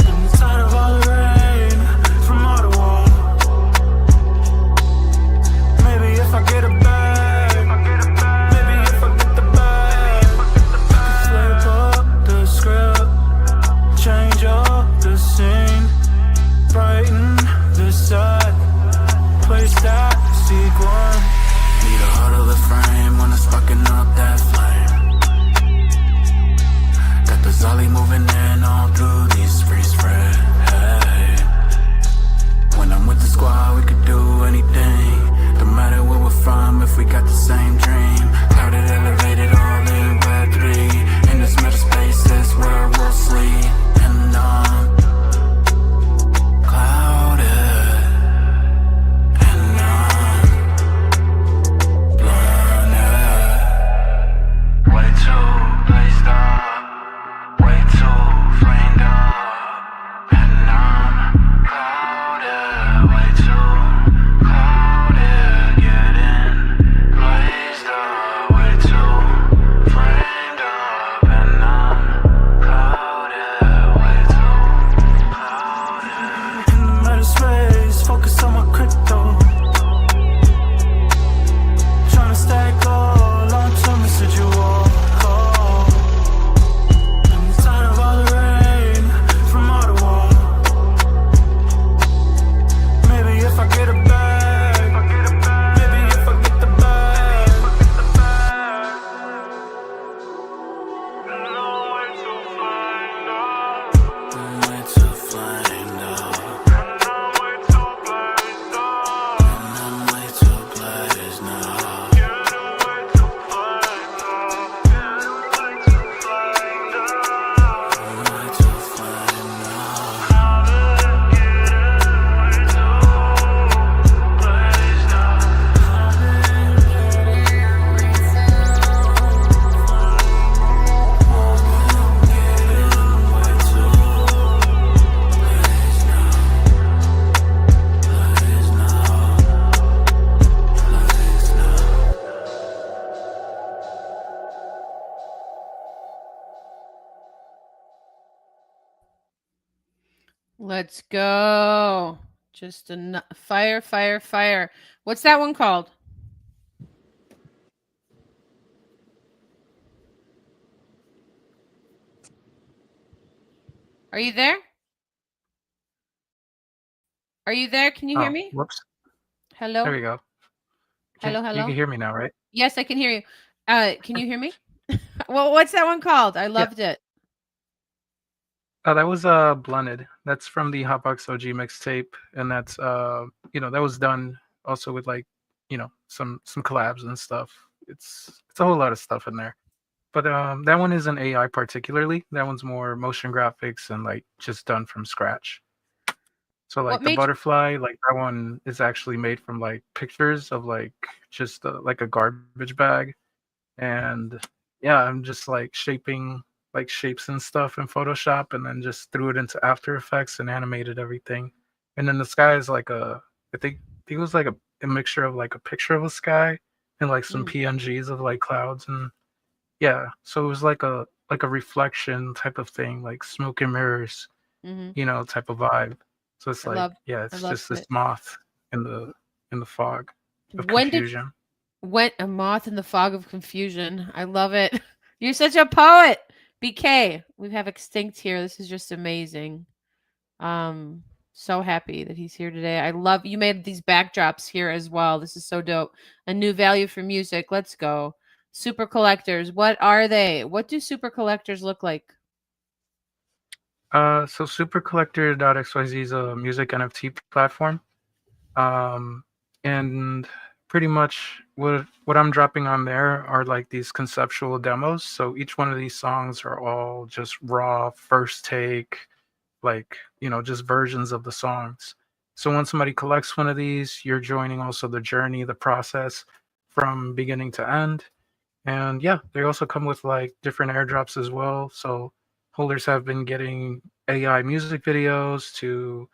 I'm tired of all the rain from Ottawa. Maybe if I get it back, maybe if I get the bag, flip up the script, change up the scene, brighten the side, place that sequence. Need a heart of the frame when it's sparking up that flame. Got the Zolly moving in all through these freeze spread. Hey. When I'm with the squad, we could do anything. Don't matter where we're from if we got the same dream. Clouded, elevated, all in Web3. In this meta space, that's where we'll sleep. And clouded. Let's go. Just a fire, fire, fire. What's that one called? Are you there? Are you there? Can you hear me? Whoops. Hello? There we go. Hello, hello? You can hear me now, right? Yes, I can hear you. Can you hear me? Well, what's that one called? I loved it. Oh, that was Blunted. That's from the Hotbox OG mixtape, and that's that was done also with like, some collabs and stuff. It's a whole lot of stuff in there. But that one isn't AI particularly. That one's more motion graphics and like just done from scratch. So like the butterfly, like that one is actually made from like pictures of like just like a garbage bag, and yeah, I'm just like shaping like shapes and stuff in Photoshop, and then just threw it into After Effects and animated everything. And then the sky is like I think it was like a mixture of like a picture of a sky and like some PNGs of like clouds, and yeah, so it was like a reflection type of thing, like smoke and mirrors, type of vibe. So it's like, it's just this moth in the fog of confusion. Went a moth in the fog of confusion. I love it. You're such a poet. BK, we have XTincT here. This is just amazing. So happy that he's here today. I love you made these backdrops here as well. This is so dope. A new value for music. Let's go. Super collectors. What are they? What do super collectors look like? So Supercollector.xyz is a music NFT platform. And pretty much what I'm dropping on there are like these conceptual demos. So each one of these songs are all just raw first take, like, just versions of the songs. So when somebody collects one of these, you're joining also the journey, the process from beginning to end. And yeah, they also come with like different airdrops as well. So holders have been getting AI music videos to,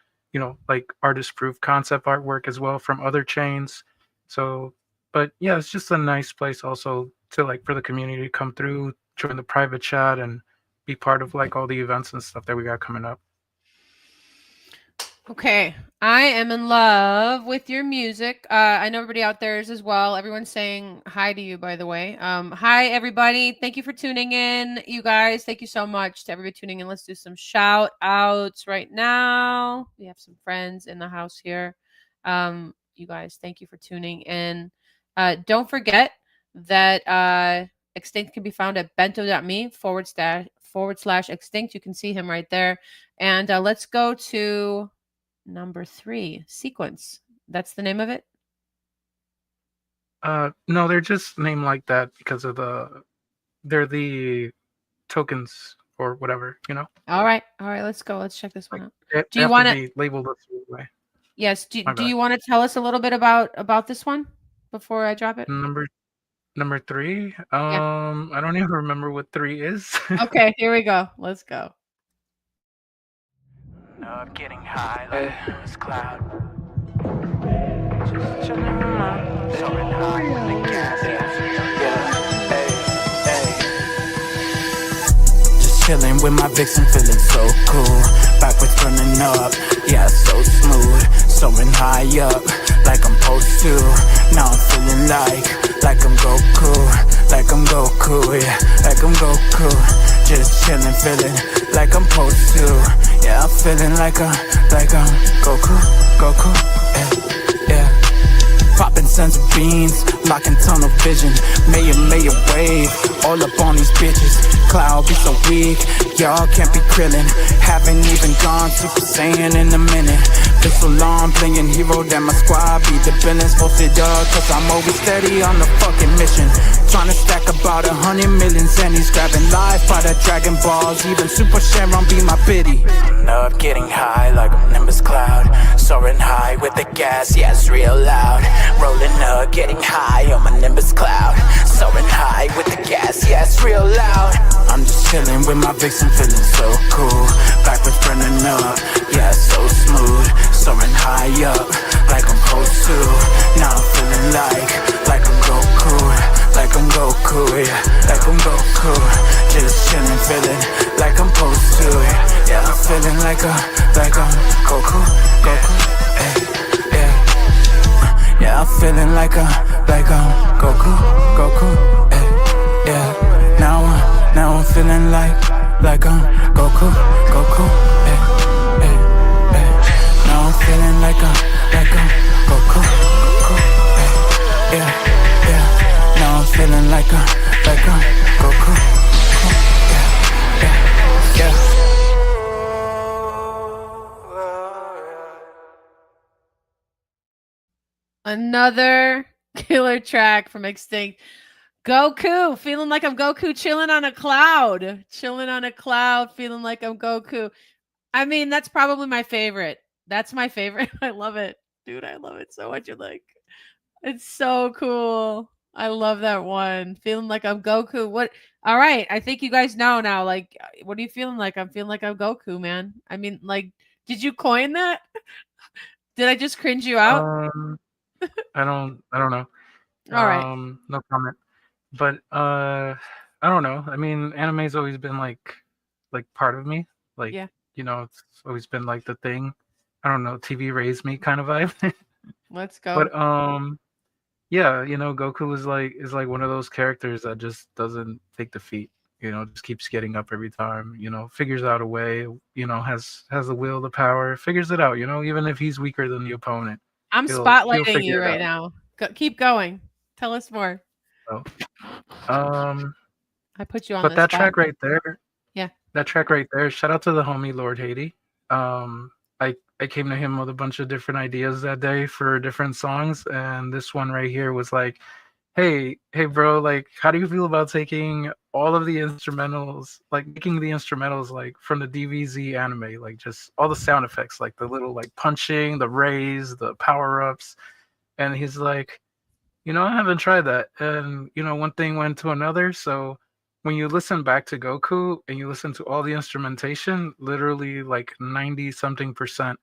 like artist proof concept artwork as well from other chains. So, but yeah, it's just a nice place also to like for the community to come through, join the private chat, and be part of like all the events and stuff that we got coming up. Okay, I am in love with your music. I know everybody out there is as well. Everyone's saying hi to you, by the way. Hi, everybody. Thank you for tuning in, you guys. Thank you so much to everybody tuning in. Let's do some shout outs right now. We have some friends in the house here. You guys, thank you for tuning in. Don't forget that XTincT can be found at bento.me /XTincT. You can see him right there. And let's go to number 3, Sequence. That's the name of it? No, they're just named like that because of they're the tokens or whatever, All right, let's go. Let's check this one out. Do you want to be labeled this way? Yes. Do you want to tell us a little bit about this one before I drop it? Number 3. Yeah. I don't even remember what 3 is. Okay, here we go. Let's go. Up getting high like this cloud. Just chilling with my soaring high with the gas. Just chilling with my Vixen, feeling so cool. Backwards turning up, yeah, so smooth. Soaring high up, like I'm supposed to. Now I'm feeling like I'm Goku, yeah, like I'm Goku. Just chilling, feeling like I'm supposed to. Yeah, I'm feeling like I'm Goku, yeah. Popping sons of beans, locking tunnel vision. Mayor wave, all up on these bitches. Cloud be so weak, y'all can't be krillin'. Haven't even gone Super Saiyan in a minute. Been so long playing hero that my squad be the villains. Posted up, cause I'm always steady on the fucking mission. Trying to stack about 100 millions, and he's grabbing life by the Dragon Balls. Even Super Sharon be my biddy. Up getting high like a Nimbus cloud. Soaring high with the gas, yeah, it's real loud. Rolling up, getting high on my Nimbus cloud. Soaring high with the gas, yeah, it's real loud. I'm just chilling with my Vixen, feeling so cool. Backwards burning up, yeah, so smooth. Soaring high up, like I'm supposed to. Now I'm feeling like I'm Goku, yeah, like I'm Goku. just chillin', feeling like I'm supposed to. Yeah, I'm feeling like I'm Goku, yeah. Yeah, I'm feeling like I'm Goku, yeah. Now I'm feeling like I'm Goku, yeah. Now I'm feeling like I'm Goku, yeah. Now I'm feeling like I'm Goku, yeah. Another killer track from XTincT. Goku, feeling like I'm Goku, chilling on a cloud, feeling like I'm Goku. I mean, that's probably my favorite. That's my favorite. I love it, dude. I love it so much. You're like, it's so cool. I love that one. Feeling like I'm Goku. What? All right. I think you guys know now. Like, what are you feeling like? I'm feeling like I'm Goku, man. I mean, like, did you coin that? Did I just cringe you out? I don't know. All right. No comment. But I don't know. I mean, anime's always been like part of me. Like, Yeah. you know, it's always been like the thing. I don't know, TV raised me kind of vibe. Let's go. But yeah, you know, Goku is like one of those characters that just doesn't take defeat. You know, just keeps getting up every time. You know, figures out a way. You know, has the will, the power, figures it out. You know, even if he's weaker than the opponent. I'm he'll spotlighting figure you it right out. now. Keep going. Tell us more. So, I put you on but the that spot. track right there, Yeah. that track right there. Shout out to the homie Lord Haiti. I came to him with a bunch of different ideas that day for different songs, and this one right here was like, hey bro, like, how do you feel about taking all of the instrumentals, like making the instrumentals like from the DBZ anime, like just all the sound effects, like the little like punching, the raise, the power-ups. And he's like, you know, I haven't tried that. And you know, one thing went to another. So when you listen back to Goku and you listen to all the instrumentation, literally like 90 something percent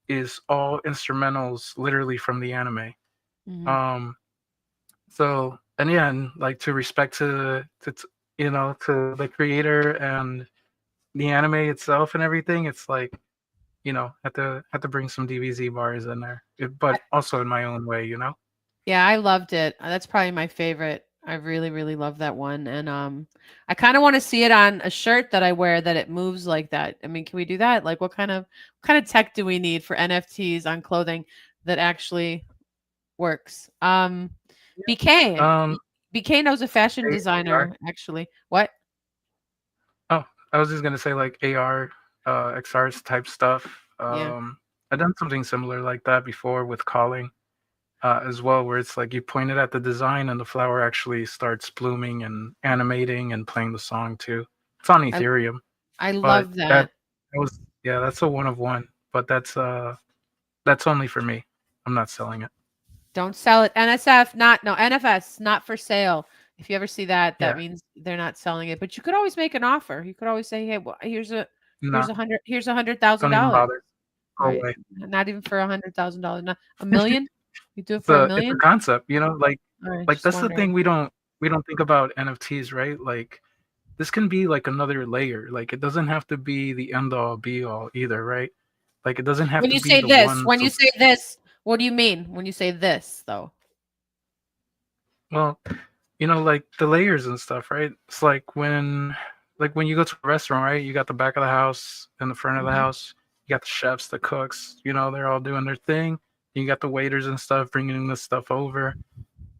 is all instrumentals literally from the anime. Mhm. So, and yeah, and like to respect to you know, to the creator and the anime itself and everything, it's like, you know, have to bring some DBZ bars in there, but also in my own way, you know. Yeah, I loved it. That's probably my favorite. I really, really love that one. And I kind of want to see it on a shirt that I wear that it moves like that. I mean, can we do that? Like what kind of tech do we need for NFTs on clothing that actually works? BK. Um, BK knows a fashion AR. designer, actually. What? Oh, I was just gonna say like AR, XR type stuff. Yeah. I've done something similar like that before with calling, as well, where it's like you point it at the design and the flower actually starts blooming and animating and playing the song too. It's on I, Ethereum, I but love that. that was, yeah, that's a one of one, but that's only for me. I'm not selling it. Don't sell it. NSF, NFS, not for sale. If you ever see that, that Yeah, means they're not selling it. But you could always make an offer. You could always say, "Hey, well, no, here's $100,000." don't even bother. Go Right? away. Not even for $100,000. Not a million. You do it It's for a a million. concept, you know, All right, like just that's the thing wondering. we don't think about NFTs, right? Like this can be like another layer. Like it doesn't have to be the end all be all either, right? Like it doesn't have When to you be say the this, one. when you say this, what do you mean? When you say this, though. Well, you know, like the layers and stuff, right? It's like when you go to a restaurant, right? You got the back of the house and the front of the Mhm. house. You got the chefs, the cooks. You know, they're all doing their thing. You got the waiters and stuff bringing this stuff over.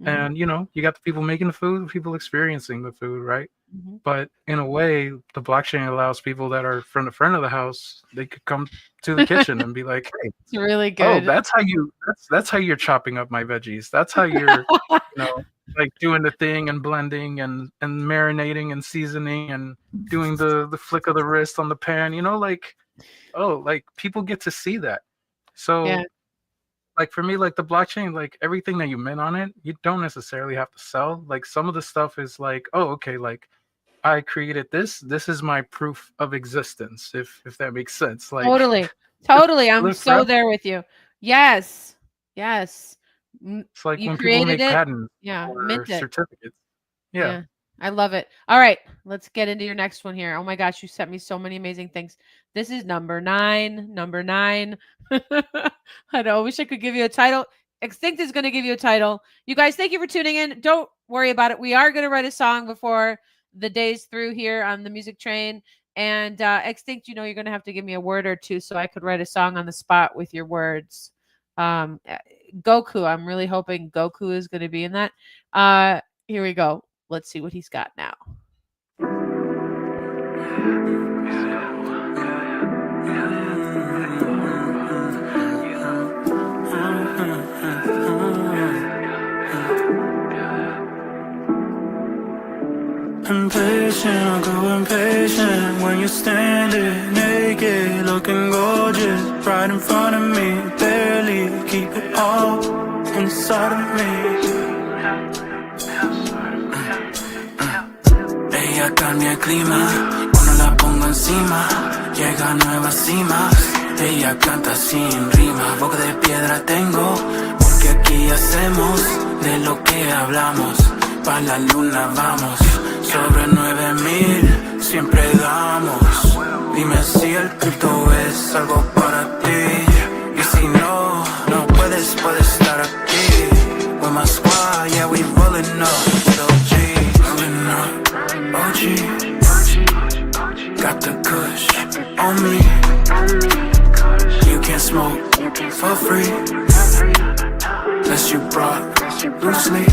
Mhm. And you know, you got the people making the food, people experiencing the food, right? Mhm. But in a way, the blockchain allows people that are from the front of the house, they could come to the kitchen and be like, "Hey, It's really oh, good. that's how you're chopping up my veggies. That's how you're, you know, like doing the thing and blending and marinating and seasoning and doing the flick of the wrist on the pan. You know, like, oh, like people get to see that. Yeah. So like for me, like the blockchain, like everything that you mint on it, you don't necessarily have to sell. Like some of the stuff is like, oh, okay, like I created this. This is my proof of existence, if that makes sense. Like Totally. it's Totally. I'm live so forever. there with you. Yes. Yes. It's like You when people created make it. patents Yeah. or Mint it. certificates. Yeah. Yeah. I love it. All right, let's get into your next one here. Oh my gosh, you sent me so many amazing things. This is number 9. Number 9. I know. I wish I could give you a title. XTincT is going to give you a title. You guys, thank you for tuning in. Don't worry about it. We are going to write a song before the day's through here on the music train. And XTincT, you know, you're going to have to give me a word or two so I could write a song on the spot with your words. Goku, I'm really hoping Goku is going to be in that. Here we go. Let's see what he's got now. Impatient, I go impatient when you're standing naked, looking gorgeous, right in front of me, barely keep it all inside of me. Ella cambia el clima, cuando la pongo encima, llega a nuevas cimas. Ella canta sin rima, boca de piedra tengo, porque aquí hacemos de lo que hablamos. Pa' la luna vamos, sobre 9000 siempre damos. Dime si el cripto es algo para ti, y si no, no puedes estar aquí. With my squad, yeah, we rolling up with OG, rolling up, OG. Got the kush on me, you can't smoke for free, unless you brought loosely.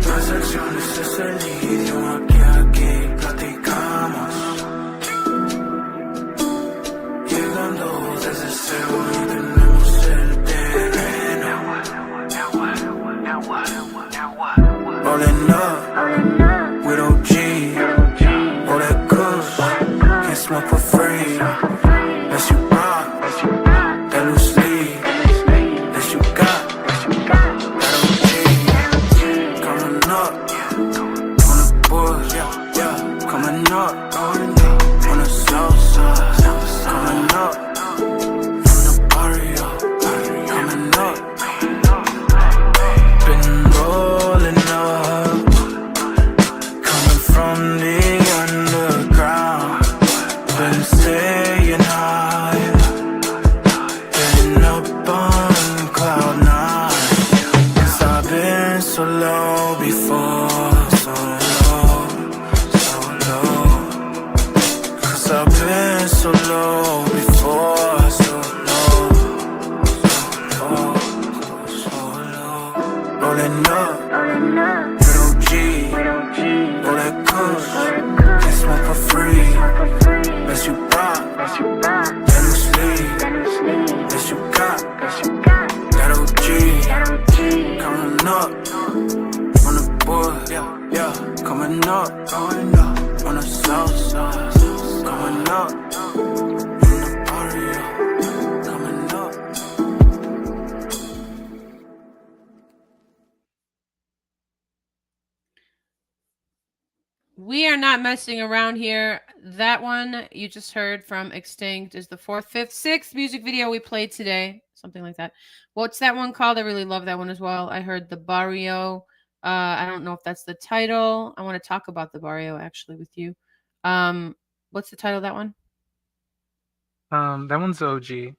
Transacciones es el idioma que aquí platicamos. Llegando desde cero y tenemos el terreno. Rolling up with OG, all that kush, can't smoke for free, unless you rock that loose leaf, unless you got that OG. Coming up on the board, yeah, coming up on the south side, coming up from the barrio, coming up, been rolling up, coming from the underground, been staying high, been up on cloud 9, 'cause I've been so low before, so low, 'cause I've been so low before, so low, rolling up, with OG, all that kush, can't smoke for free, unless you rock, that loose leaf, unless you got that OG, coming up on the board, yeah, coming up on the south side, coming up from the barrio, coming up. We are not messing around here. That one you just heard from XTincT is the 4th, 5th, 6th music video we played today. Something like that. What's that one called? I really love that one as well. I heard the barrio. I don't know if that's the title. I want to talk about the barrio actually with you. What's the title of that one? That one's OG.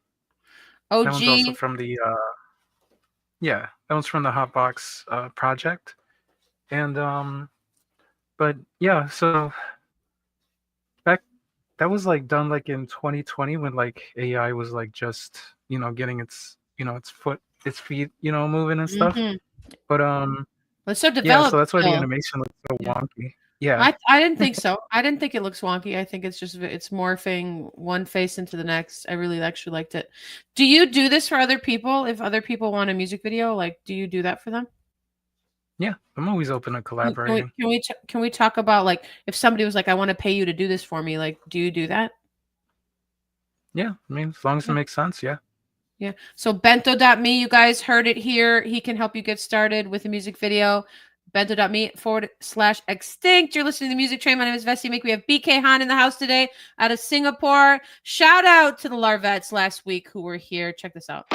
OG. That one's also from the that one's from the Hotbox project. And but yeah, so that was like done like in 2020 when like AI was like just, you know, getting its, you know, its feet, you know, moving and stuff. But it's so developed. Yeah, so that's why the still. animation looks so wonky. Yeah. I didn't think so. I didn't think it looks wonky. I think it's just it's morphing one face into the next. I really actually liked it. Do you do this for other people? If other people want a music video, like, do you do that for them? Yeah, I'm always open to collaborating. Can we talk about like if somebody was like, I want to pay you to do this for me, like, do you do that? Yeah, I mean, as long as it makes sense, yeah. Yeah. So bento.me, you guys heard it here. He can help you get started with a music video. Bento.me/XTincT. You're listening to the Music Train. My name is Vessi Meek. We have BK Han in the house today out of Singapore. Shout out to the Larvettes last week who were here. Check this out.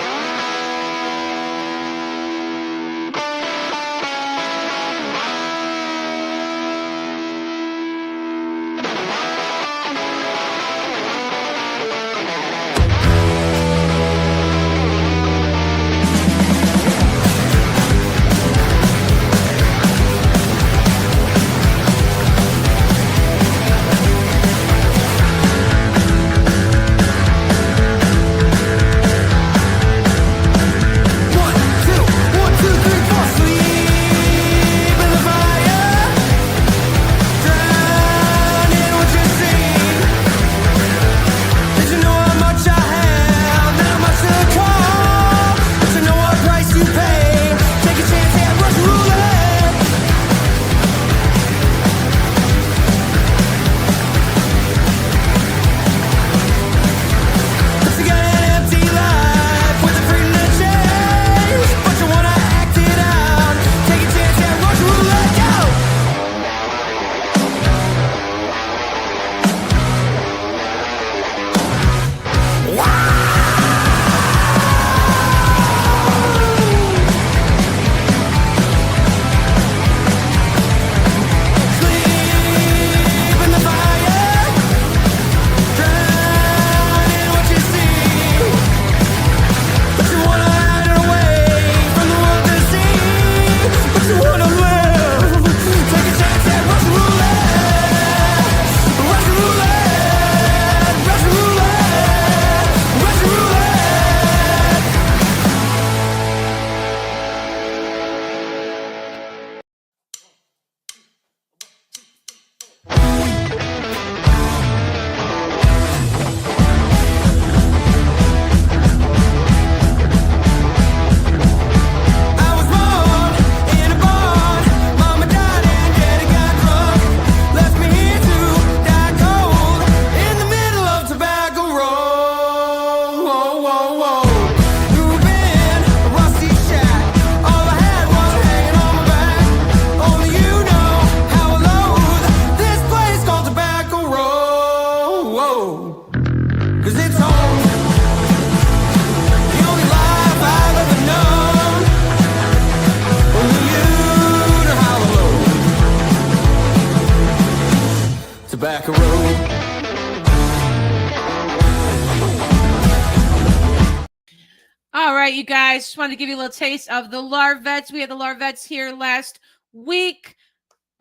you guys. Just wanted to give you a little taste of the Larvettes. We had the Larvettes here last week.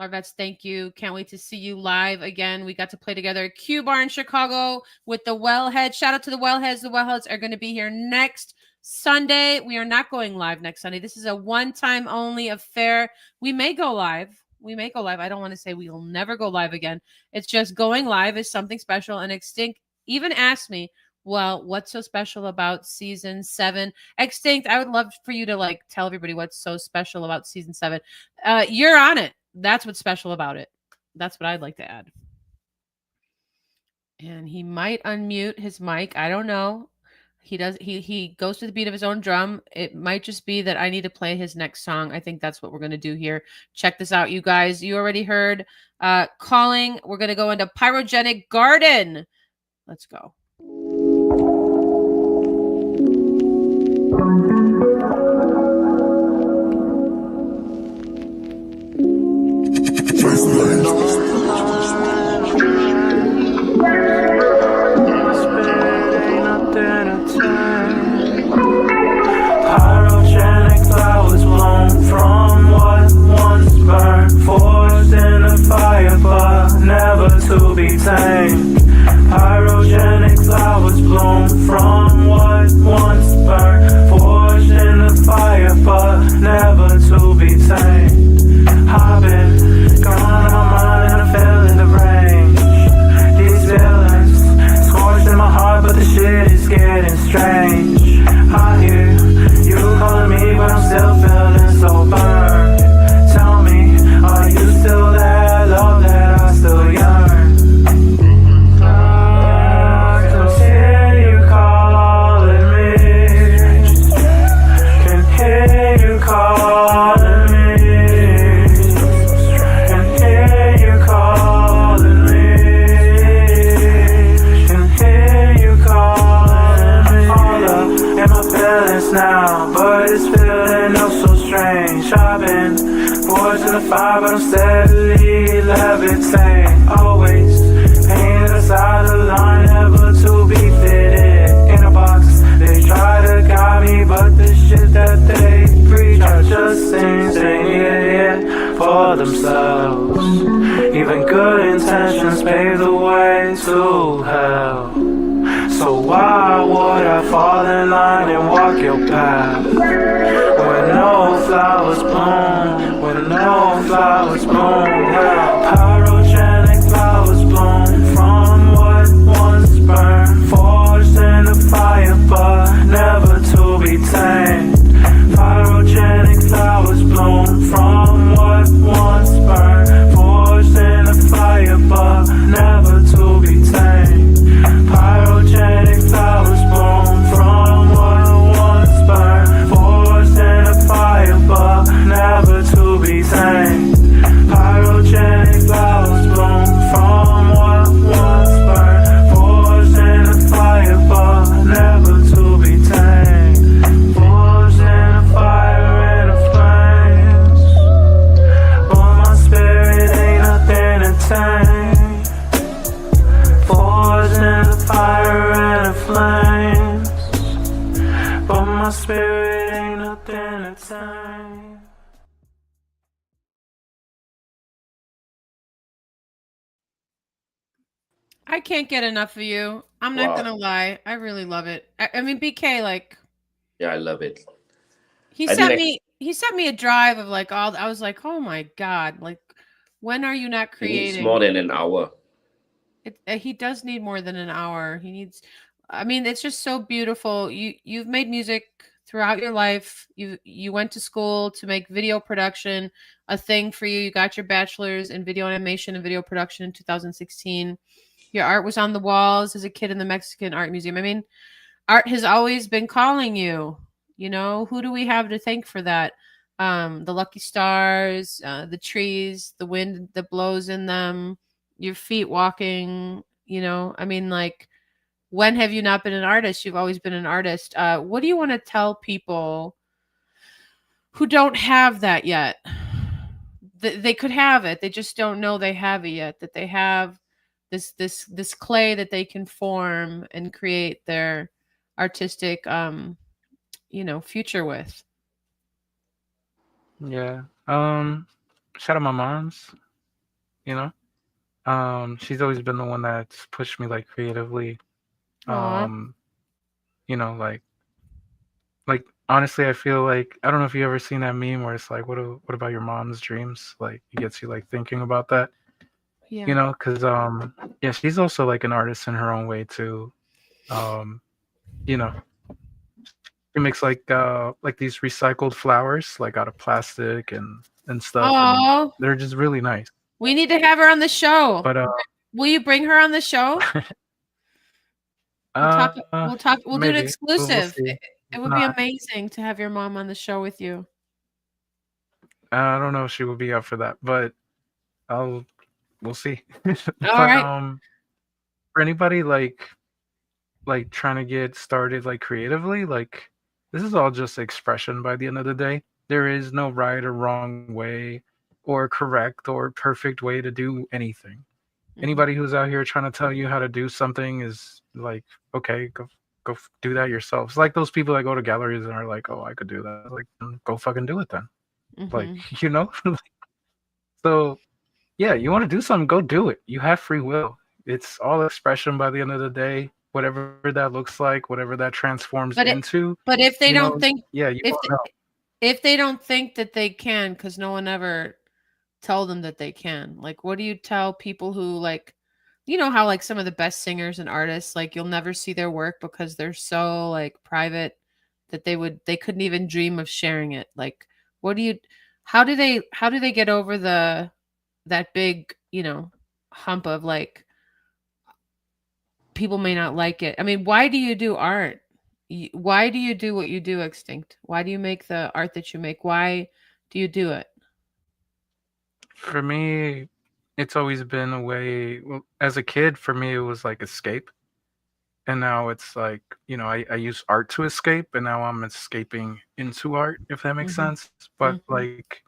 Larvettes, thank you. Can't wait to see you live again. We got to play together at Q Bar in Chicago with the Wellheads. Shout out to the Wellheads. The Wellheads are going to be here next Sunday. We are not going live next Sunday. This is a one-time only affair. We may go live. I don't want to say we will never go live again. It's just going live is something special. And XTincT even asked me, well, what's so special about season 7? XTincT, I would love for you to like tell everybody what's so special about season 7. You're on it. That's what's special about it. That's what I'd like to add. And he might unmute his mic. I don't know. He does. He goes to the beat of his own drum. It might just be that I need to play his next song. I think that's what we're going to do here. Check this out, you guys. You already heard Calling. We're going to go into Pyrogenic Garden. Let's go. Pyrogenic flowers blown from what once burned, forged in a fire but never to be tamed. Pyrogenic flowers blown from what once burned, forged in a fire but never to be tamed. I've been gone on my mind and I'm feeling the range. These feelings scorched in my heart, but the shit is getting strange. I hear you calling me, but I'm still feeling so burned. Tell me, are you still there? Love that I still yearn. I can hear you calling me. Can hear you calling me. Can hear you calling me. Can hear you calling me. All up in my feelings now, but it's feeling oh so strange. I've been forged in the fire, but I'm steadily levitating. Always painted aside the line, never to be fitted in a box. They try to guide me, but the shit that they preach are just things they need it for themselves. Even good intentions pave the way to hell. So why would I fall in line and walk your path when no flowers bloom, when no flowers bloom? Pyrogenic flowers bloom from what once burned, forged in the fire but never to be tamed. Pyrogenic flowers bloom from what once burned, forged in the fire but never to be tamed. Pyrogenic flowers bloom from what once burned, forged in a fire but never to be tamed. Pyrogenic flowers bloom from what once burned, forged in a fire but never to be tamed. Forged in a fire and a flames, but my spirit ain't nothing to tame. Forged in the fire and the flames, but my spirit ain't nothing to tame. I can't get enough of you. I'm not gonna lie. I really love it. I mean, BK, like, Yeah, I love it. he sent me a drive of like all. I was like, oh my god, like, when are you not It needs creating? more than an hour. He does need more than an hour. He needs. I mean, it's just so beautiful. You've made music throughout your life. You went to school to make video production a thing for you. You got your bachelor's in video animation and video production in 2016. Your art was on the walls as a kid in the Mexican Art Museum. I mean, art has always been calling you. You know, who do we have to thank for that? The lucky stars, the trees, the wind that blows in them, your feet walking. You know, I mean, like, when have you not been an artist? You've always been an artist. What do you want to tell people who don't have that yet? They could have it. They just don't know they have it yet. That they have this clay that they can form and create their artistic future with? Yeah. Shout out my mom's. You know. She's always been the one that's pushed me like creatively. Aw. Um, like honestly, I feel like I don't know if you ever seen that meme where it's like, what about your mom's dreams? Like it gets you like thinking about that. Yeah. Because yeah, she's also like an artist in her own way too. Um, you know, she makes like these recycled flowers like out of plastic and stuff, and Oh, they're just really nice. we need to have her on the show. But Will you bring her on the show? We'll talk. We'll talk. We'll do an maybe we'll exclusive. see. It If would be not, amazing to have your mom on the show with you. I don't know if she will be up for that, but we'll see. All But right. for anybody like trying to get started like creatively, like this is all just expression by the end of the day. There is no right or wrong way or correct or perfect way to do anything. Anybody who's out here trying to tell you how to do something is like, okay, go do that yourself. It's like those people that go to galleries and are like, oh, I could do that. Like, go fucking do it then. Like, So yeah, you want to do something, go do it. You have free will. It's all expression by the end of the day. Whatever that looks like, whatever that transforms into. But if they don't think, yeah, you don't know. if they don't think that they can, because no one ever told them that they can. Like, what do you tell people who like, how like some of the best singers and artists, like you'll never see their work because they're so like private that they couldn't even dream of sharing it. Like, how do they get over that big, hump of like people may not like it? I mean, why do you do art? Why do you do what you do, XTincT? Why do you make the art that you make? Why do you do it? For me, it's always been a way. Well, as a kid, for me, it was like escape, and now it's like I use art to escape, and now I'm escaping into art, if that makes sense. But like,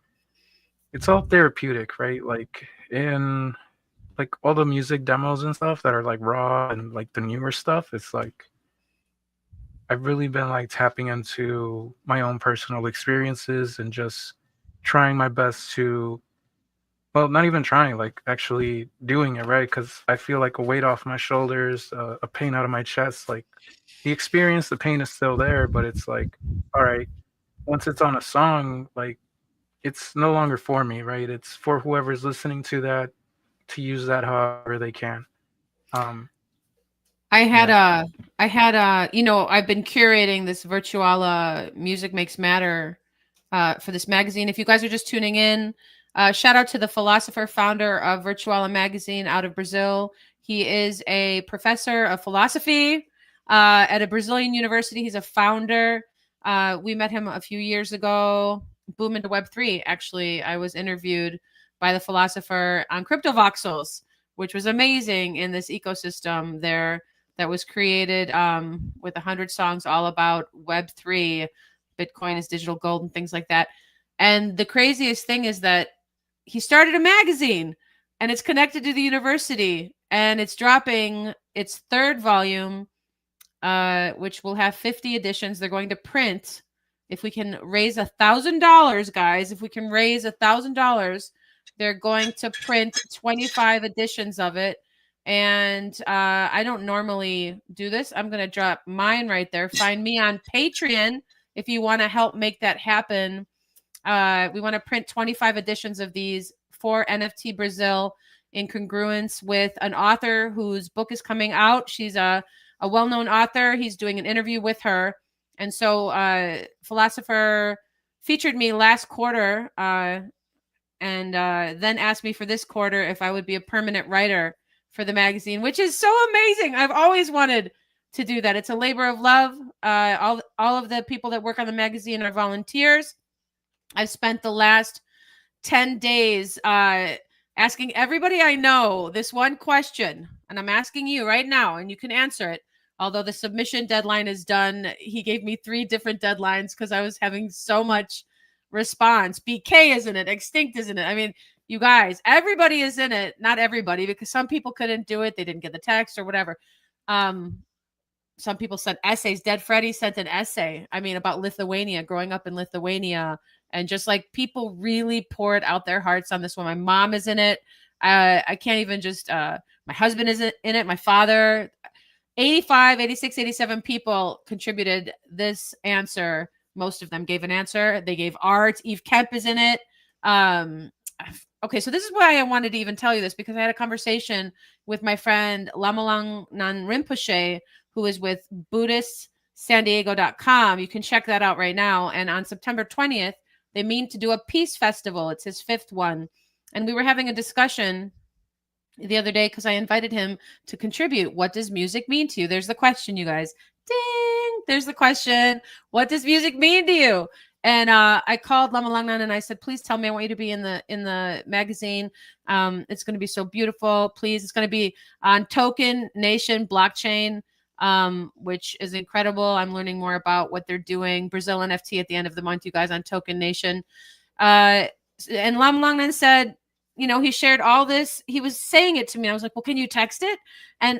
it's all therapeutic, right? Like in like all the music demos and stuff that are like raw and like the newer stuff, it's like I've really been like tapping into my own personal experiences and just trying my best to, well, not even trying, like actually doing it, right? Because I feel like a weight off my shoulders, a pain out of my chest. Like the experience, the pain is still there, but it's like, all right, once it's on a song, like it's no longer for me, right? It's for whoever's listening to that to use that however they can. I've been curating this Virtuala Music Makes Matter for this magazine. If you guys are just tuning in, shout out to the philosopher founder of Virtuala magazine out of Brazil. He is a professor of philosophy at a Brazilian university. He's a founder. We met him a few years ago. Boom into Web3. Actually, I was interviewed by the philosopher on Crypto Voxels, which was amazing in this ecosystem there that was created with 100 songs all about Web3, Bitcoin is digital gold and things like that. And the craziest thing is that he started a magazine and it's connected to the university and it's dropping its third volume, which will have 50 editions. They're going to print. If we can raise $1,000, guys, if we can raise $1,000, they're going to print 25 editions of it. And I don't normally do this. I'm going to drop mine right there. Find me on Patreon if you want to help make that happen. We want to print 25 editions of these for NFT Brazil in congruence with an author whose book is coming out. She's a well-known author. He's doing an interview with her. And so Philosopher featured me last quarter and then asked me for this quarter if I would be a permanent writer for the magazine, which is so amazing. I've always wanted to do that. It's a labor of love. All of the people that work on the magazine are volunteers. I've spent the last 10 days asking everybody I know this one question, and I'm asking you right now, and you can answer it. Although the submission deadline is done, he gave me 3 different deadlines because I was having so much response. BK is in it. XTincT is in it. I mean, you guys, everybody is in it. Not everybody, because some people couldn't do it. They didn't get the text or whatever. some people sent essays. Dead Freddy sent an essay, I mean, about Lithuania, growing up in Lithuania. And just like people really poured out their hearts on this one. My mom is in it. I can't even just, my husband is in it. My father, 85, 86, 87 people contributed this answer. Most of them gave an answer. They gave art. Eve Kemp is in it. Okay, so this is why I wanted to even tell you this, because I had a conversation with my friend Lamalang Nan Rinpoche, who is with BuddhistSanDiego.com. You can check that out right now. And on September 20th, they mean to do a peace festival. It's his 5th one. And we were having a discussion the other day because I invited him to contribute. What does music mean to you? There's the question, you guys. Ding! There's the question. What does music mean to you? And I called Lama Langnan and I said, please tell me, I want you to be in the magazine. It's going to be so beautiful. Please. It's going to be on Token Nation blockchain, which is incredible. I'm learning more about what they're doing. Brazil NFT at the end of the month, you guys, on Token Nation. And Lama Langnan said, you know, he shared all this. He was saying it to me. I was like, well, can you text it? And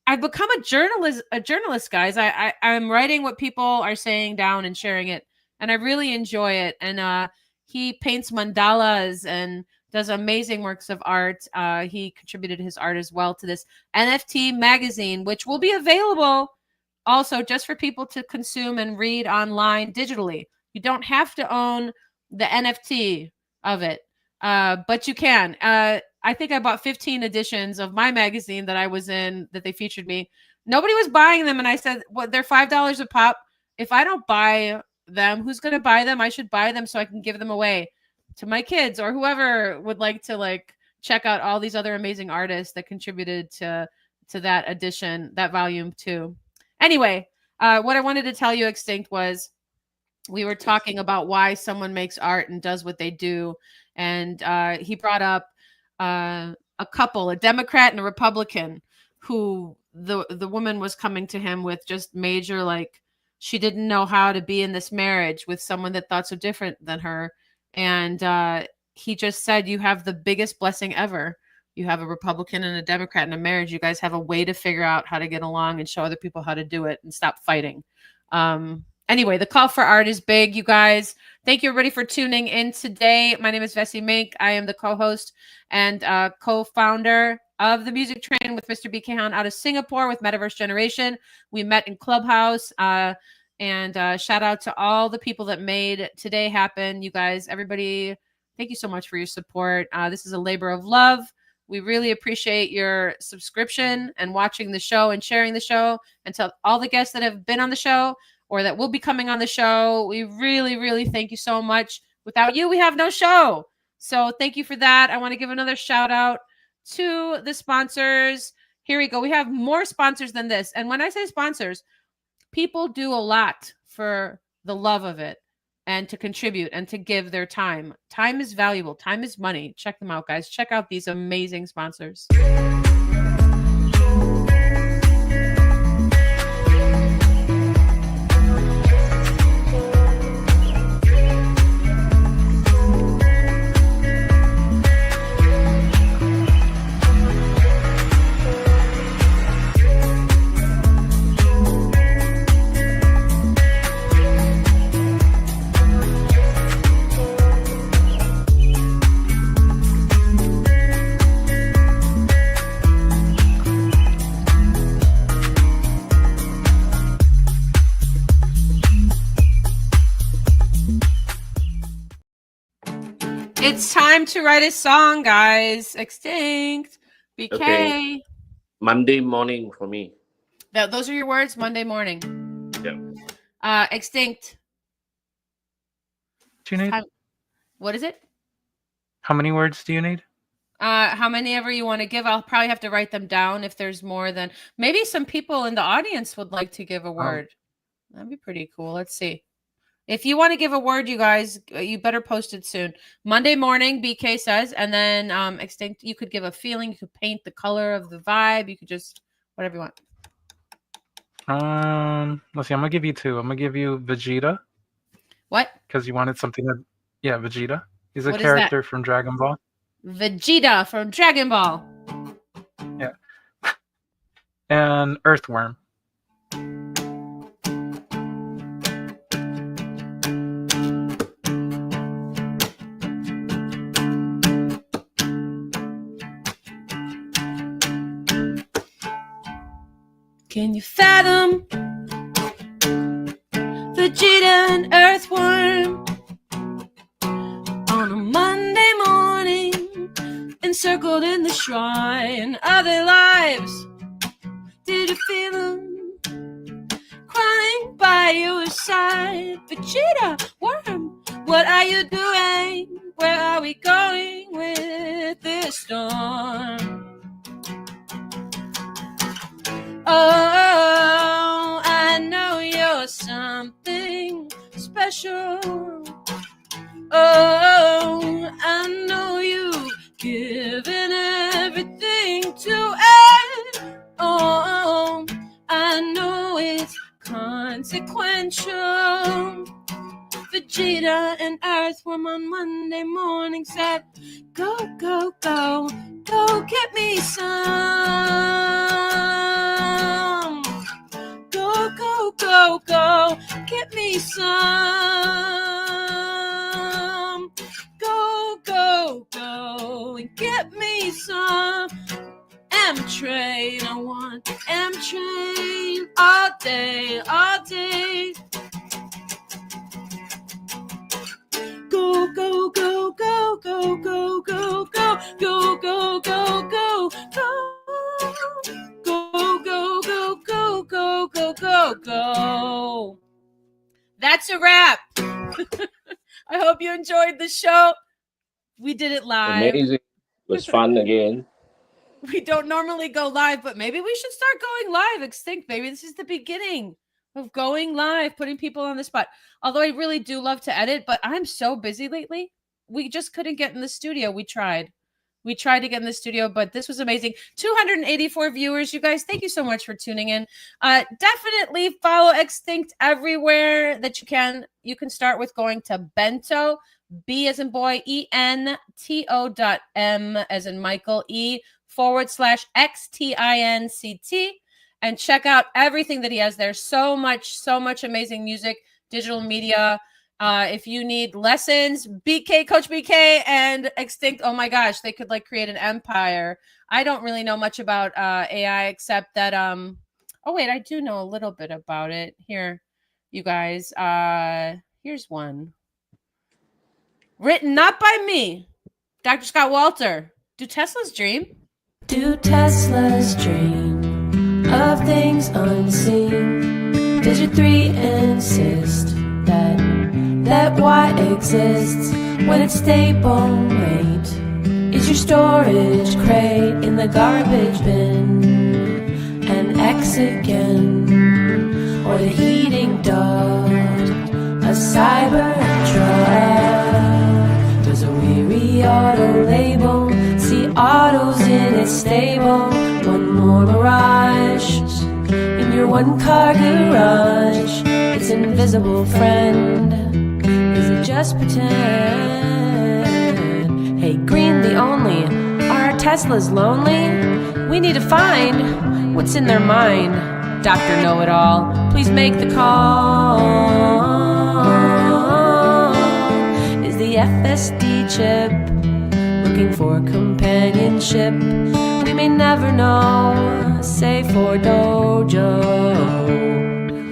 I've become a journalist, guys. I'm writing what people are saying down and sharing it. And I really enjoy it. And he paints mandalas and does amazing works of art. He contributed his art as well to this NFT magazine, which will be available also just for people to consume and read online digitally. You don't have to own the NFT of it, but you can. I think I bought 15 editions of my magazine that I was in, that they featured me. Nobody was buying them. And I said, well, they're $5 a pop. If I don't buy them, who's going to buy them? I should buy them so I can give them away to my kids or whoever would like to check out all these other amazing artists that contributed to that edition, that volume 2. Anyway, what I wanted to tell you, XTincT, was we were talking about why someone makes art and does what they do. And he brought up a couple, a Democrat and a Republican, who the woman was coming to him with just major, she didn't know how to be in this marriage with someone that thought so different than her. And he just said, you have the biggest blessing ever. You have a Republican and a Democrat in a marriage. You guys have a way to figure out how to get along and show other people how to do it and stop fighting. Anyway, the call for art is big, you guys. Thank you, everybody, for tuning in today. My name is Vessi Mink. I am the co-host and co-founder of the Music Train with Mr. BK Han out of Singapore with Metaverse Generation. We met in Clubhouse. And shout out to all the people that made today happen. You guys, everybody, thank you so much for your support. This is a labor of love. We really appreciate your subscription and watching the show and sharing the show. And to all the guests that have been on the show or that will be coming on the show, we really, really thank you so much. Without you, we have no show. So thank you for that. I want to give another shout out to the sponsors. Here we go. We have more sponsors than this. And when I say sponsors, people do a lot for the love of it and to contribute and to give their time. Time is valuable. Time is money. Check them out, guys. Check out these amazing sponsors. It's time to write a song, guys. XTincT. BK. Okay. Monday morning for me. Those are your words? Monday morning. Yeah. XTincT. Do you need? What is it? How many words do you need? How many ever you want to give. I'll probably have to write them down if there's more than. Maybe some people in the audience would like to give a word. That'd be pretty cool. Let's see. If you want to give a word, you guys, you better post it soon. Monday morning, BK says, and then XTincT, you could give a feeling. You could paint the color of the vibe. You could just whatever you want. Let's see. I'm gonna give you 2. I'm gonna give you Vegeta. What? Because you wanted something that, yeah, Vegeta. He's a What is character from Dragon Ball. Vegeta from Dragon Ball. Yeah. And Earthworm. Can you fathom Vegeta and Earthworm on a Monday morning, encircled in the shrine of their lives? Did you feel them crying by your side? Vegeta, Worm, what are you doing? Where are we going with this storm? Oh, I know you're something special. Oh, I know you've given everything to it. Oh, I know it's consequential. Vegeta and Earthworm on Monday morning said, go, go, go, go get me some. Go, go, go, go, get me some. Go, go, go, and get me some. M-Train, I want M-Train all day, all day. Go, go, go, go, go, go, go, go, go, go, go, go, go. Go, go, go, go, go, go, go, go. That's a wrap. I hope you enjoyed the show. We did it live. Amazing. It was fun again. We don't normally go live, but maybe we should start going live. XTincT, maybe this is the beginning of going live, putting people on the spot. Although I really do love to edit, but I'm so busy lately. We just couldn't get in the studio. We tried to get in the studio, but this was amazing. 284 viewers, you guys. Thank you so much for tuning in. Definitely follow XTincT everywhere that you can. You can start with going to Bento, B as in boy, ENTO.M as in Michael, E/XTincT, and check out everything that he has there. So much amazing music, digital media. If you need lessons, BK, Coach BK, and XTincT, oh my gosh, they could like create an empire. I don't really know much about AI except that, oh wait, I do know a little bit about it. Here, you guys, here's one. Written not by me, Dr. Scott Walter. Do Teslas dream? Do Teslas dream of things unseen? Does your 3 insist that Y exists when it's stable rate? Is your storage crate in the garbage bin? And X again, or the heating duct, a cyber truck? Does a weary auto label see autos in its stable? One more mirage in your one-car garage. It's invisible, friend. Is it just pretend? Hey, green the only. Are our Teslas lonely? We need to find what's in their mind. Dr. Know-It-All, please make the call. Is the FSD chip looking for companionship? We may never know. Say for Dojo.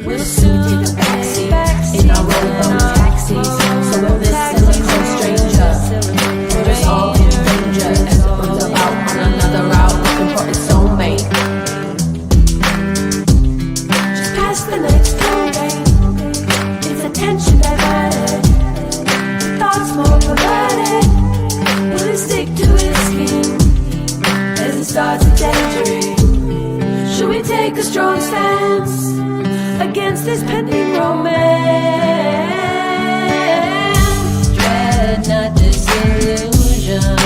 We'll soon take a backseat in our robo taxis. So we'll listen to some stranger. Put us all in danger as it runs about on another route looking for its soulmate. Just past the next tollgate, its attention diverted, thoughts more perverted. Will it stick to its scheme as it starts to daydream? Should we take a strong stance against this pending romance? Dread not disillusion,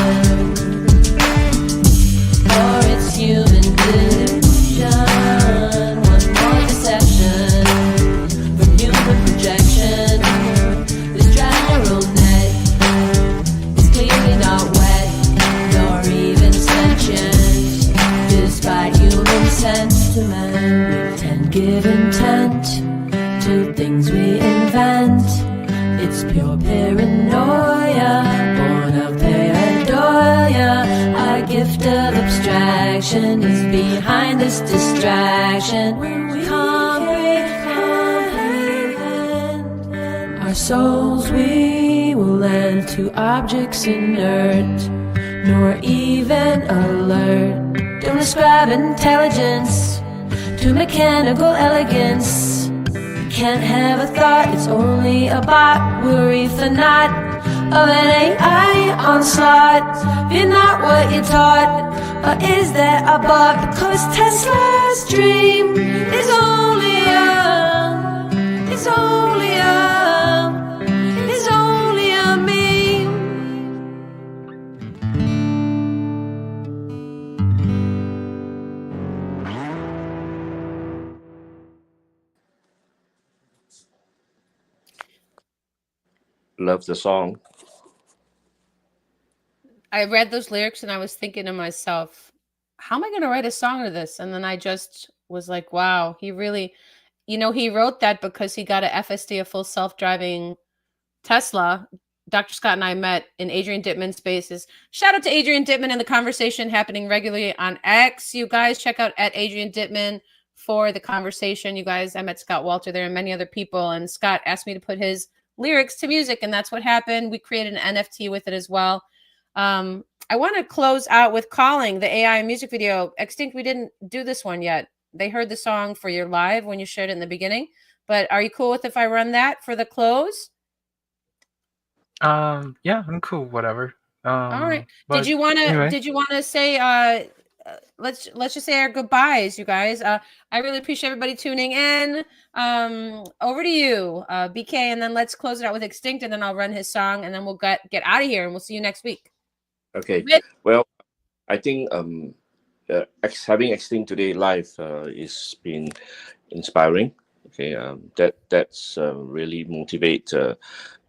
or its human delusion. One more deception from human projection. This general net is clearly not wet, nor even sentient, despite human sentiment. And given things we invent. It's pure paranoia, born of pareidolia. Our gift of abstraction is behind this distraction. We comprehend our souls, we will lend to objects inert, nor even alert. Don't ascribe intelligence to mechanical elegance. You can't have a thought, it's only a bot. We'll reef the knot of an AI onslaught. You're not what you're taught, or is there a bug? Because Tesla's dream is only is only is only a meme. Love the song. I read those lyrics and I was thinking to myself, how am I going to write a song of this? And then I just was like, wow, he really, he wrote that because he got a FSD, a full self-driving Tesla. Dr. Scott and I met in Adrian Dittman Spaces. Shout out to Adrian Dittman and the conversation happening regularly on X. You guys check out at Adrian Dittman for the conversation. You guys, I met Scott Walter there and many other people. And Scott asked me to put his lyrics to music, and that's what happened. We created an NFT with it as well. I want to close out with Calling, the AI music video. XTincT, we didn't do this one yet. They heard the song for your live when you shared it in the beginning. But are you cool with if I run that for the close? Yeah, I'm cool. Whatever. All right. Did you want to say? Let's just say our goodbyes, you guys. I really appreciate everybody tuning in. Over to you, BK, and then let's close it out with XTincT, and then I'll run his song, and then we'll get out of here, and we'll see you next week. Okay. Well, I think having XTincT today live is been inspiring. Okay, that's really motivate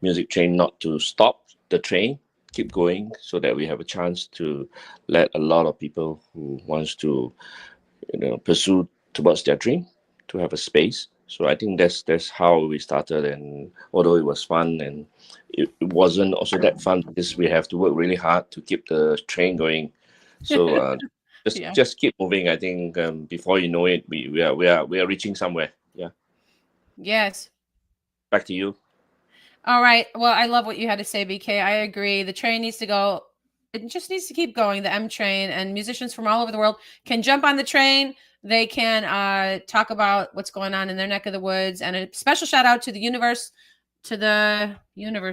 music train not to stop the train, keep going, so that we have a chance to let a lot of people who wants to pursue towards their dream to have a space. So I think that's how we started. And although it was fun, and it wasn't also that fun because we have to work really hard to keep the train going. So just keep moving. I think before you know it, we are reaching somewhere. Yeah. Yes. Back to you. All right. Well, I love what you had to say, BK. I agree. The train needs to go. It just needs to keep going, the M train, and musicians from all over the world can jump on the train. They can talk about what's going on in their neck of the woods. And a special shout out to the universe,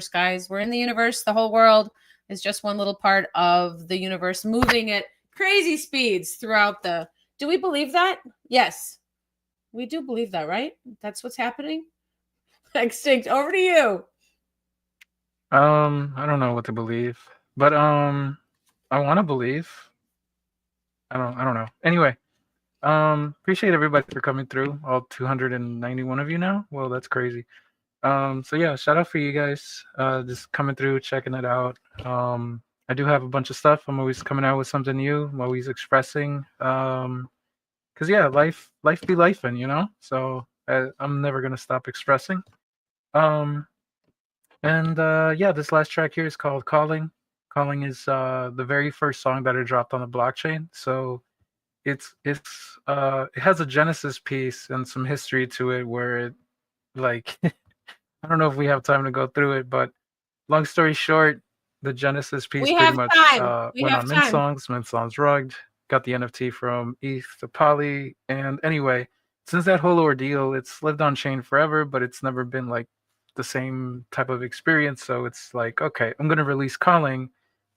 guys. We're in the universe. The whole world is just one little part of the universe, moving at crazy speeds throughout the. Do we believe that? Yes, we do believe that, right? That's what's happening. XTincT, over to you. I don't know what to believe, but I want to believe. I don't know. Anyway, appreciate everybody for coming through. All 291 of you now. Well, that's crazy. So yeah, shout out for you guys. Just coming through, checking it out. I do have a bunch of stuff. I'm always coming out with something new. I'm always expressing. Cause yeah, life be lifing, So I'm never gonna stop expressing. And yeah, this last track here is called Calling. Calling is the very first song that I dropped on the blockchain. So it has a Genesis piece and some history to it where it like I don't know if we have time to go through it, but long story short, the Genesis piece pretty much went on Mint Songs Rugged, got the NFT from ETH to Poly, and anyway, since that whole ordeal, it's lived on chain forever, but it's never been like the same type of experience. So it's like, okay, I'm gonna release Calling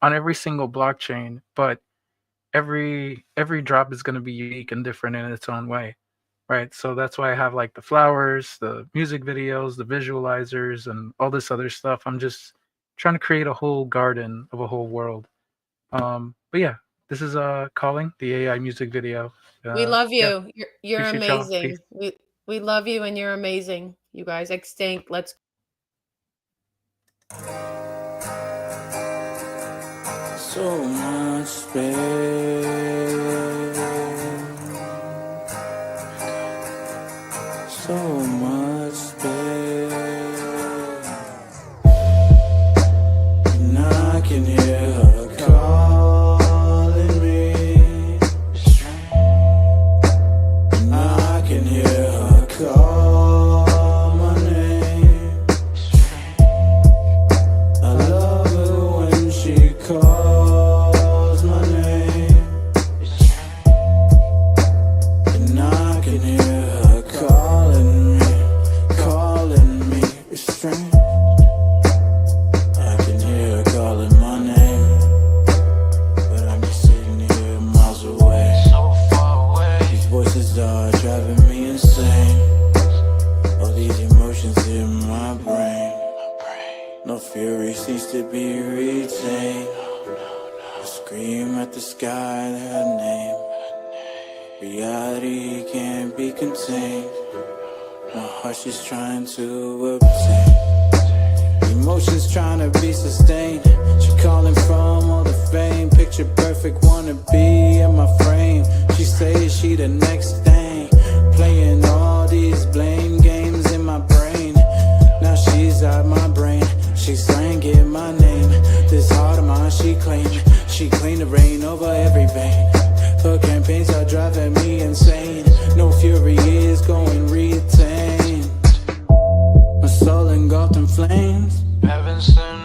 on every single blockchain, but every drop is gonna be unique and different in its own way, right? So that's why I have like the flowers, the music videos, the visualizers, and all this other stuff. I'm just trying to create a whole garden of a whole world. But yeah, this is Calling, the AI music video. We love you. Yeah. You're Appreciate amazing. We love you, and you're amazing. You guys, XTincT. Let's. So much space, so much space. can hear her calling me, and I can hear her call my name. I love her when she calls my name, and I can hear her calling me, it's strange. I can hear her calling my name, but I'm just sitting here miles away. So far away. These voices are driving me insane. All these emotions in my brain. No fury seems to be retained. I scream at the sky her name. Reality can't be contained. My heart she's trying to obtain. Emotions trying to be sustained. She calling from all the fame. Picture perfect, wanna be in my frame. She says she the next thing. Playing all these blame games in my brain. Now she's out my brain. She's slanging my name. This heart of mine she claimed. She cleaned the rain over every vein. Her campaigns are driving me insane. No fury is going retained. My soul engulfed in flames. Heaven sent